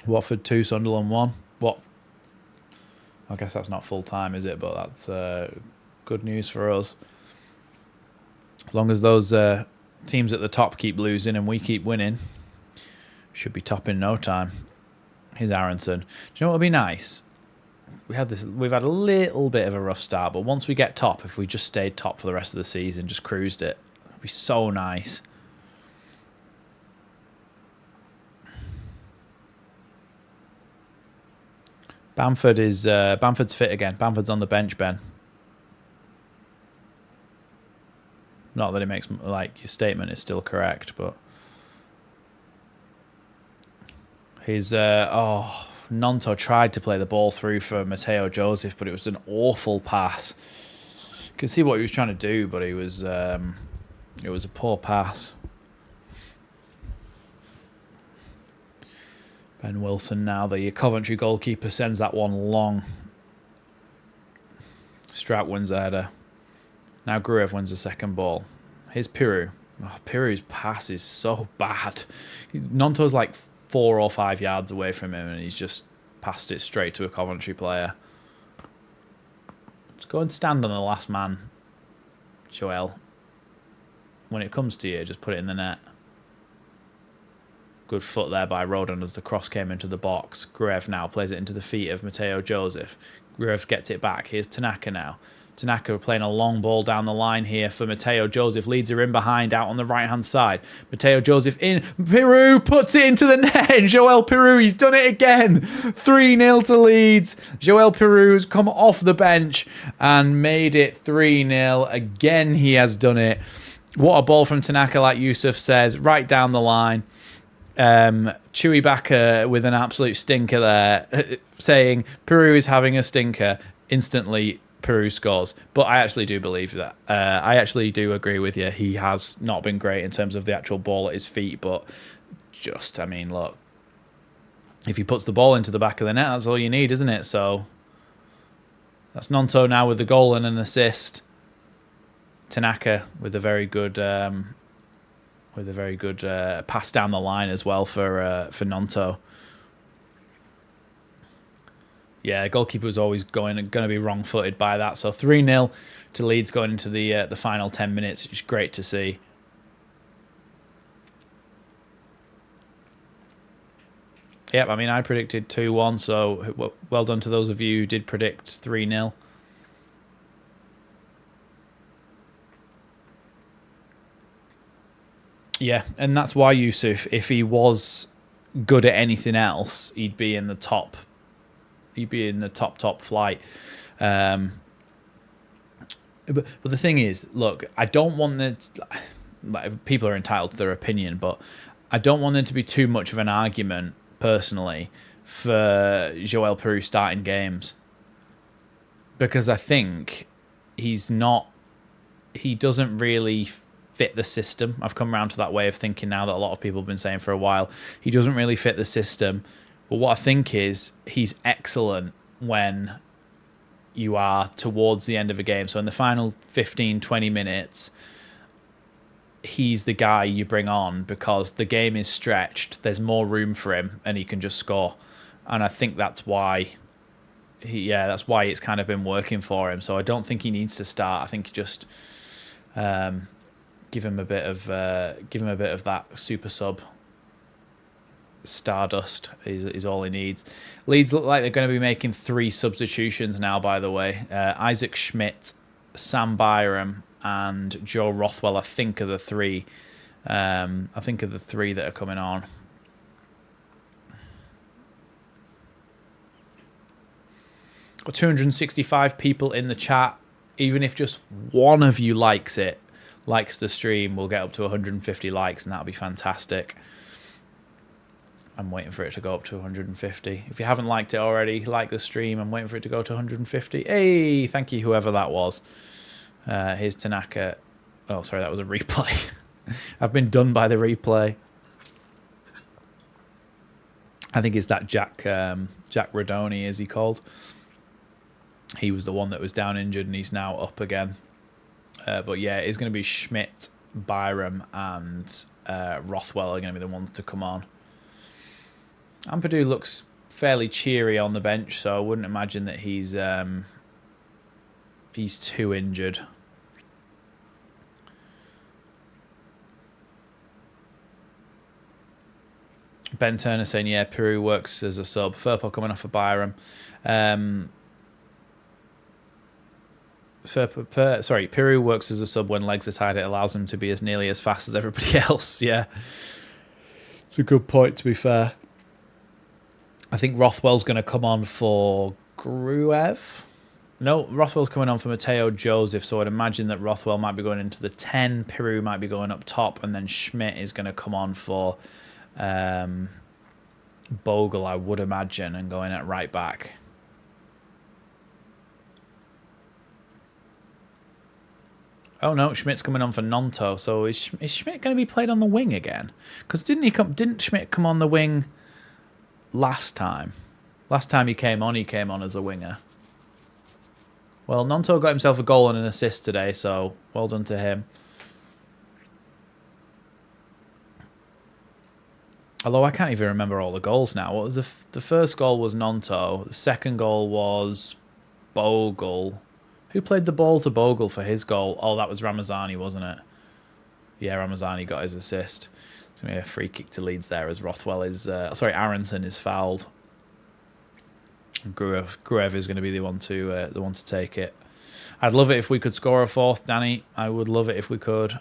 Watford 2, Sunderland 1. What? I guess that's not full-time, is it? But that's good news for us. As long as those teams at the top keep losing and we keep winning, should be top in no time. Here's Aronson. Do you know what would be nice? We've had a little bit of a rough start, but once we get top, if we just stayed top for the rest of the season, just cruised it, it'd be so nice. Bamford's fit again. Bamford's on the bench, Ben. Not that it makes, like, your statement is still correct, but he's Gnonto tried to play the ball through for Mateo Joseph, but it was an awful pass. You can see what he was trying to do, but it was a poor pass. Ben Wilson now, the Coventry goalkeeper, sends that one long. Strout wins the header. Now Gruev wins the second ball. Here's Piroe. Oh, Piroe's pass is so bad. Gnonto's like 4 or 5 yards away from him, and he's just passed it straight to a Coventry player. Just go and stand on the last man, Joel. When it comes to you, just put it in the net. Good foot there by Rodon as the cross came into the box. Gruev now plays it into the feet of Mateo Joseph. Gruev gets it back. Here's Tanaka now. Tanaka playing a long ball down the line here for Mateo Joseph. Leeds are in behind out on the right-hand side. Mateo Joseph in. Piroe puts it into the net. Joel Piroe, he's done it again. 3-0 to Leeds. Joel Piroe's come off the bench and made it 3-0. Again, he has done it. What a ball from Tanaka, like Yusuf says, right down the line. Chewy backer with an absolute stinker there, saying Piroe is having a stinker. Instantly, Piroe scores. But I actually do believe that. I actually do agree with you. He has not been great in terms of the actual ball at his feet, but just, I mean, look, if he puts the ball into the back of the net, that's all you need, isn't it? So that's Gnonto now with the goal and an assist. Tanaka with a very good pass down the line as well for Gnonto. Yeah, the goalkeeper was always going to be wrong-footed by that. So 3-0 to Leeds going into the final 10 minutes, which is great to see. Yep, I mean, I predicted 2-1, so well done to those of you who did predict 3-0. Yeah, and that's why Yusuf, if he was good at anything else, he'd be in the top. He'd be in the top flight. But the thing is, look, I don't want that. Like, people are entitled to their opinion, but I don't want there to be too much of an argument, personally, for Joel Piroe starting games, because I think he doesn't really fit the system. I've come around to that way of thinking now that a lot of people have been saying for a while. He doesn't really fit the system. But what I think is he's excellent when you are towards the end of a game. So in the final 15, 20 minutes, he's the guy you bring on because the game is stretched. There's more room for him and he can just score. And I think that's why that's why it's kind of been working for him. So I don't think he needs to start. I think just give him a bit of that super sub stardust is all he needs. Leeds look like they're going to be making 3 substitutions now, by the way. Isaac Schmidt, Sam Byram and Joe Rothwell, I think are the 3 that are coming on. Got 265 people in the chat. Even if just one of you likes the stream, we'll get up to 150 likes, and that'll be fantastic. I'm waiting for it to go up to 150. If you haven't liked it already, like the stream. I'm waiting for it to go to 150. Hey, thank you, whoever that was. Here's Tanaka. Oh, sorry, that was a replay. I've been done by the replay. I think it's that Jack Rodoni, is he called? He was the one that was down injured, and he's now up again. But yeah, it's going to be Schmidt, Byram, and Rothwell are going to be the ones to come on. Ampadu looks fairly cheery on the bench, so I wouldn't imagine that he's too injured. Ben Turner saying, yeah, Piroe works as a sub. Firpo coming off of Byram. Piroe works as a sub when legs are tied. It allows him to be as nearly as fast as everybody else. Yeah, it's a good point, to be fair. I think Rothwell's going to come on for Gruev. No, Rothwell's coming on for Mateo Joseph, so I'd imagine that Rothwell might be going into the 10, Piroe might be going up top, and then Schmidt is going to come on for Bogle, I would imagine, and going at right back. Oh no, Schmidt's coming on for Gnonto. So is Schmidt going to be played on the wing again? Because didn't Schmidt come on the wing last time? Last time he came on as a winger. Well, Gnonto got himself a goal and an assist today, so well done to him. Although I can't even remember all the goals now. What was the first goal was Gnonto. The second goal was Bogle. Who played the ball to Bogle for his goal? Oh, that was Ramazani, wasn't it? Yeah, Ramazani got his assist. It's going to be a free kick to Leeds there as Rothwell is... Aronson is fouled. Gruev is going to be the one to take it. I'd love it if we could score a fourth, Danny. I would love it if we could.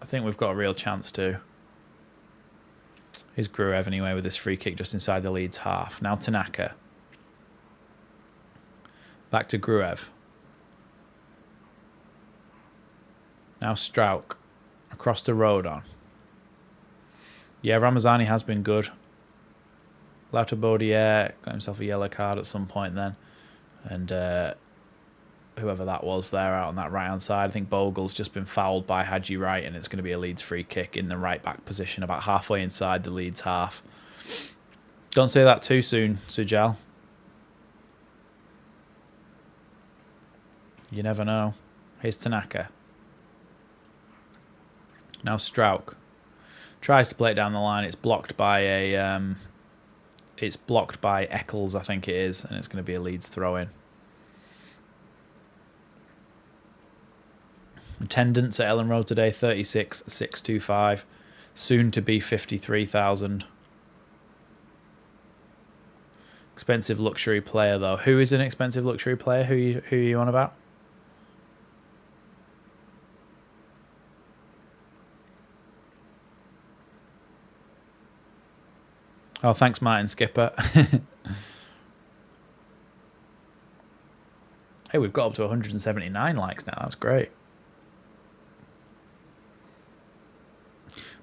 I think we've got a real chance to. Here's Gruev anyway with this free kick just inside the Leeds half. Now Tanaka. Back to Gruev. Now Strauch. Across the road on. Yeah, Ramazani has been good. Lauter Baudier got himself a yellow card at some point then. And whoever that was there out on that right-hand side, I think Bogle's just been fouled by Hadji Wright, and it's going to be a Leeds free kick in the right-back position about halfway inside the Leeds half. Don't say that too soon, Sujal. You never know. Here's Tanaka. Now Strauch tries to play it down the line. It's blocked by Eccles, I think it is, and it's going to be a Leeds throw-in. Attendance at Elland Road today, 36,625. Soon to be 53,000. Expensive luxury player, though. Who is an expensive luxury player? Who are you on about? Oh, thanks, Martin Skipper. Hey, we've got up to 179 likes now. That's great.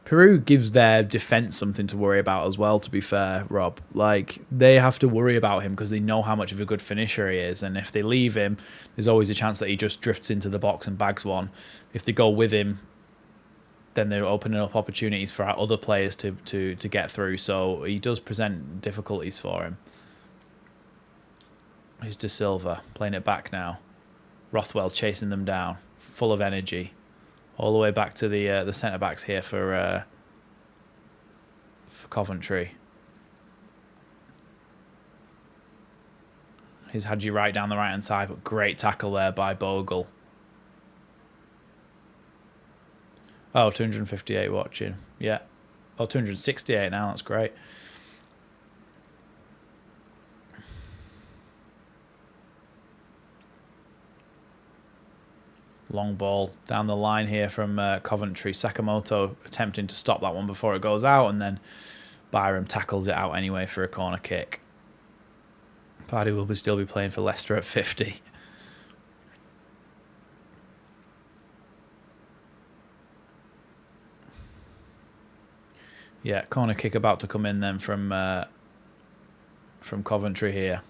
Piroe gives their defence something to worry about as well, to be fair, Rob. Like, they have to worry about him because they know how much of a good finisher he is. And if they leave him, there's always a chance that he just drifts into the box and bags one. If they go with him, then they're opening up opportunities for our other players to get through. So he does present difficulties for him. Here's De Silva playing it back now. Rothwell chasing them down, full of energy. All the way back to the centre-backs here for Coventry. He's Hadji right down the right-hand side, but great tackle there by Bogle. Oh, 258 watching. Yeah. Oh, 268 now. That's great. Long ball down the line here from Coventry. Sakamoto attempting to stop that one before it goes out, and then Byram tackles it out anyway for a corner kick. Ampadu will still be playing for Leicester at 50. Yeah, corner kick about to come in then from Coventry here.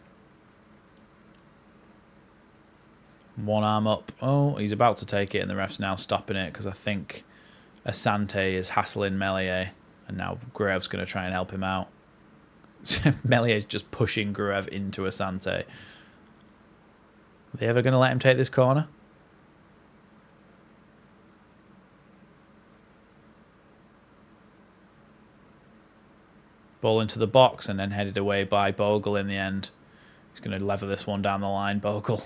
One arm up. Oh, he's about to take it, and the ref's now stopping it because I think Asante is hassling Meslier, and now Gruev's going to try and help him out. Mellier's just pushing Gruev into Asante. Are they ever going to let him take this corner? Ball into the box and then headed away by Bogle in the end. He's going to lever this one down the line, Bogle.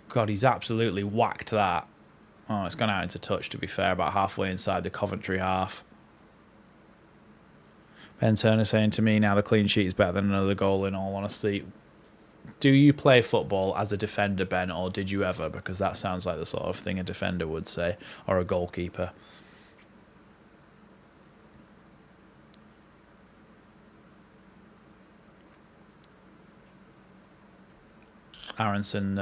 God, he's absolutely whacked that. Oh, it's gone out into touch, to be fair, about halfway inside the Coventry half. Ben Turner saying to me, now the clean sheet is better than another goal, in all honesty. Do you play football as a defender, Ben, or did you ever? Because that sounds like the sort of thing a defender would say, or a goalkeeper. Aronson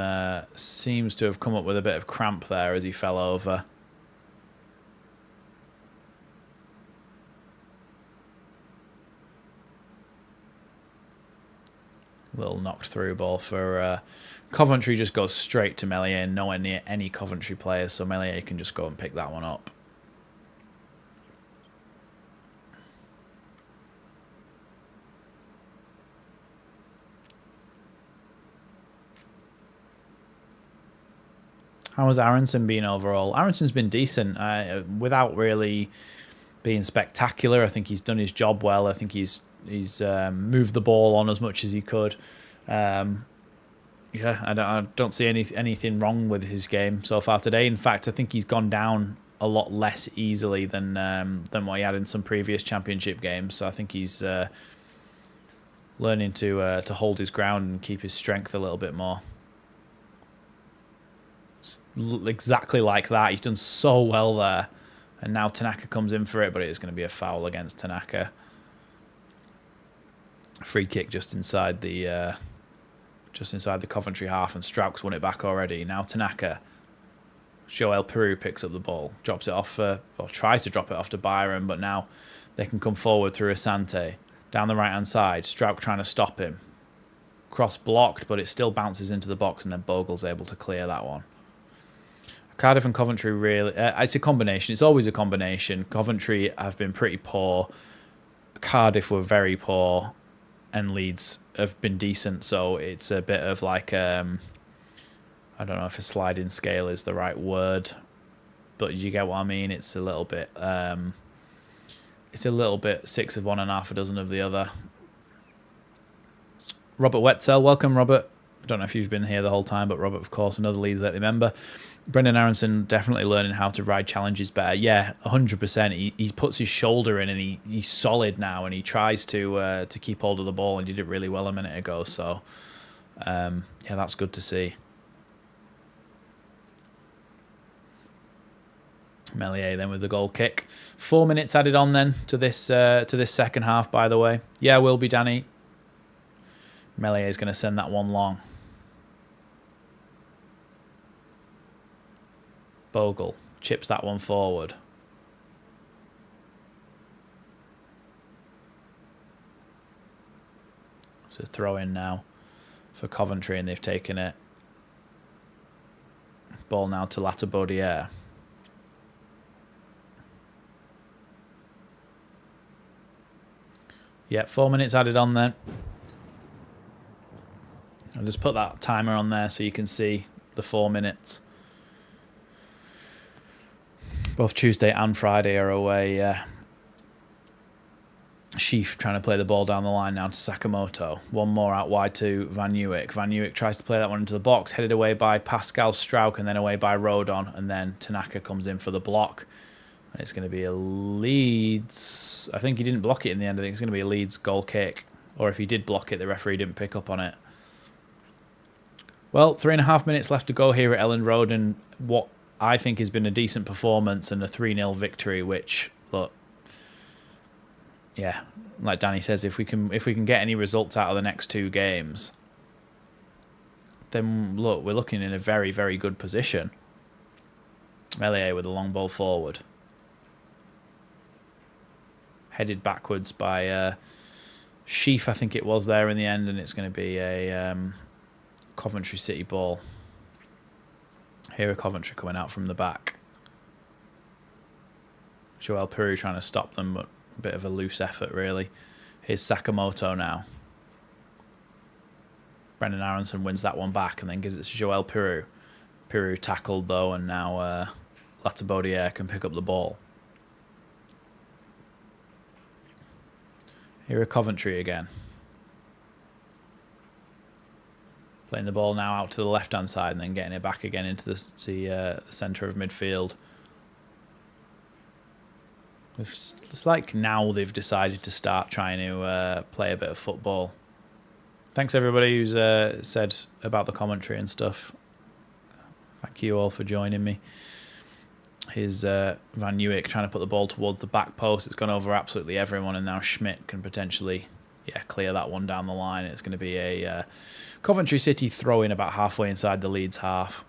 seems to have come up with a bit of cramp there as he fell over. Little knocked through ball for Coventry. Just goes straight to Meslier, nowhere near any Coventry players, so Meslier can just go and pick that one up. How has Aronson been overall? Aronson's been decent, without really being spectacular. I think he's done his job well. I think he's moved the ball on as much as he could. Yeah, I don't see anything wrong with his game so far today. In fact, I think he's gone down a lot less easily than what he had in some previous championship games. So I think he's learning to hold his ground and keep his strength a little bit more. Exactly like that. He's done so well there, and now Tanaka comes in for it, but it is going to be a foul against Tanaka. Free kick just inside the Coventry half, and Strauch's won it back already. Now Tanaka. Joel Piroe picks up the ball, drops it off, or tries to drop it off to Byram, but now they can come forward through Asante down the right hand side. Strauch trying to stop him. Cross blocked, but it still bounces into the box, and then Bogle's able to clear that one. Cardiff and Coventry really... it's a combination. It's always a combination. Coventry have been pretty poor. Cardiff were very poor. and Leeds have been decent, so it's a bit of like I don't know if a sliding scale is the right word, but you get what I mean. It's a little bit 6 of one and half a dozen of the other. Robert Wetzel, welcome Robert. I don't know if you've been here the whole time, but Robert, of course, another Leeds Lately member. Brendan Aronson definitely learning how to ride challenges better. Yeah, 100%. He puts his shoulder in and he's solid now, and he tries to keep hold of the ball, and he did it really well a minute ago. So, yeah, that's good to see. Melier then with the goal kick. 4 minutes added on then to this second half, by the way. Yeah, will be, Danny. Melier is going to send that one long. Bogle chips that one forward. So throw in now for Coventry, and they've taken it. Ball now to Latibaudiere. Yeah, 4 minutes added on then. I'll just put that timer on there so you can see the 4 minutes. Both Tuesday and Friday are away. Sheaf trying to play the ball down the line now to Sakamoto. One more out wide to Van Uyck. Van Uyck tries to play that one into the box, headed away by Pascal Strauch and then away by Rodon. And then Tanaka comes in for the block. And it's going to be a Leeds... I think he didn't block it in the end. I think it's going to be a Leeds goal kick. Or if he did block it, the referee didn't pick up on it. Well, 3.5 minutes left to go here at Elland Road, and what I think has been a decent performance and a 3-0 victory, which, look, yeah, like Danny says, if we can get any results out of the next 2 games, then look, we're looking in a very, very good position. Melier with a long ball forward. Headed backwards by Sheaf, I think it was there in the end, and it's going to be a Coventry City ball. Here are Coventry coming out from the back. Joel Piroe trying to stop them, but a bit of a loose effort, really. Here's Sakamoto now. Brendan Aronson wins that one back and then gives it to Joel Piroe. Piroe tackled, though, and now Latibaudiere can pick up the ball. Here are Coventry again. Playing the ball now out to the left-hand side and then getting it back again into the centre of midfield. It's like now they've decided to start trying to play a bit of football. Thanks everybody who's said about the commentary and stuff. Thank you all for joining me. Here's Van Uyck trying to put the ball towards the back post. It's gone over absolutely everyone, and now Schmidt can potentially clear that one down the line. It's going to be a Coventry City throw-in about halfway inside the Leeds half.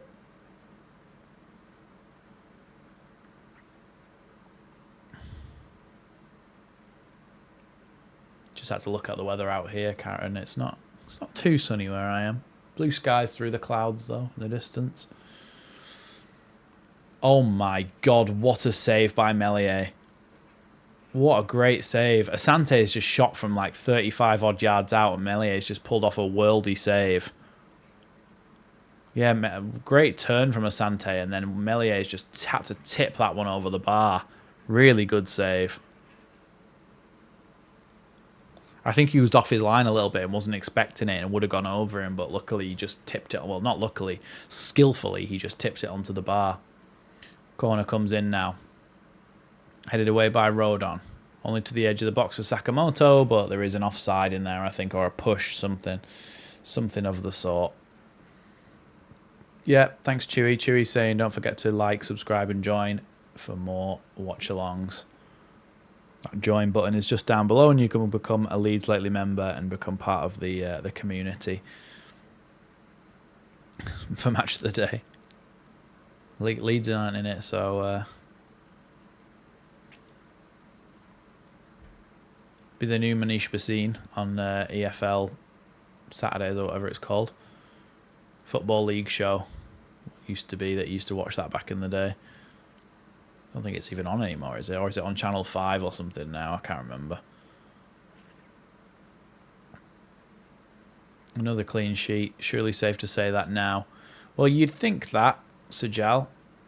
Just had to look at the weather out here, Karen. It's not too sunny where I am. Blue skies through the clouds, though, in the distance. Oh my God, what a save by Melier. What a great save. Asante is just shot from like 35 odd yards out, and Melier has just pulled off a worldy save. Yeah, great turn from Asante, and then Melier has just had to tip that one over the bar. Really good save. I think he was off his line a little bit and wasn't expecting it and would have gone over him, but luckily he just tipped it. Well, not luckily, skillfully he just tips it onto the bar. Corner comes in now. Headed away by Rodon. Only to the edge of the box for Sakamoto, but there is an offside in there, I think, or a push, something of the sort. Yeah, thanks Chewy. Chewy saying don't forget to like, subscribe and join for more watch-alongs. That join button is just down below, and you can become a Leeds Lately member and become part of the community for Match of the Day. Leeds aren't in it, so be the new Manish Bhasin on EFL Saturdays or whatever it's called. Football League show. Used to be that you used to watch that back in the day. I don't think it's even on anymore, is it? Or is it on Channel 5 or something now? I can't remember. Another clean sheet. Surely safe to say that now. Well, you'd think that, Sajal.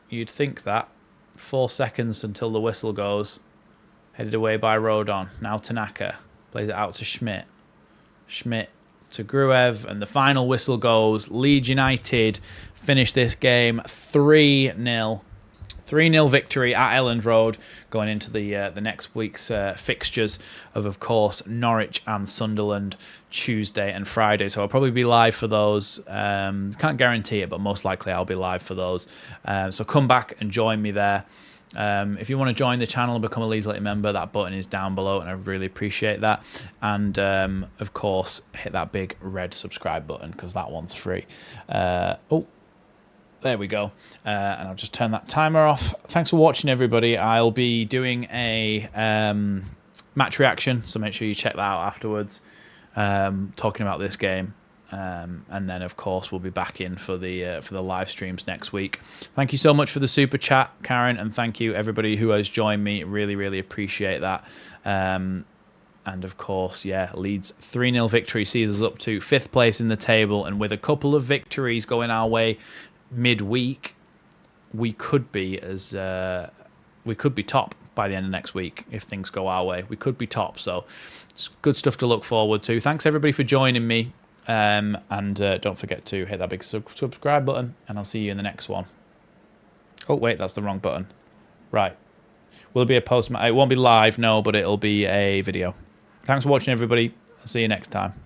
You'd think that. 4 seconds until the whistle goes. Headed away by Rodon. Now Tanaka. Plays it out to Schmidt. Schmidt to Gruev. And the final whistle goes. Leeds United finish this game 3-0. 3-0 victory at Elland Road, going into the next week's fixtures of course, Norwich and Sunderland, Tuesday and Friday. So I'll probably be live for those. Can't guarantee it, but most likely I'll be live for those. So come back and join me there. If you want to join the channel and become a Leeds Lately member, that button is down below, and I really appreciate that. And of course, hit that big red subscribe button, because that one's free. There we go. And I'll just turn that timer off. Thanks for watching, everybody. I'll be doing a match reaction, so make sure you check that out afterwards, talking about this game. And then, of course, we'll be back in for the live streams next week. Thank you so much for the super chat, Karen, and thank you, everybody who has joined me. Really, really appreciate that. And, of course, yeah, Leeds 3-0 victory sees us up to 5th place in the table, and with a couple of victories going our way midweek, we could be top by the end of next week if things go our way. We could be top, so it's good stuff to look forward to. Thanks everybody for joining me, and don't forget to hit that big subscribe button, and I'll see you in the next one. Oh wait, that's the wrong button. Right, will it be a post? It won't be live, no, but it'll be a video. Thanks for watching, everybody. I'll see you next time.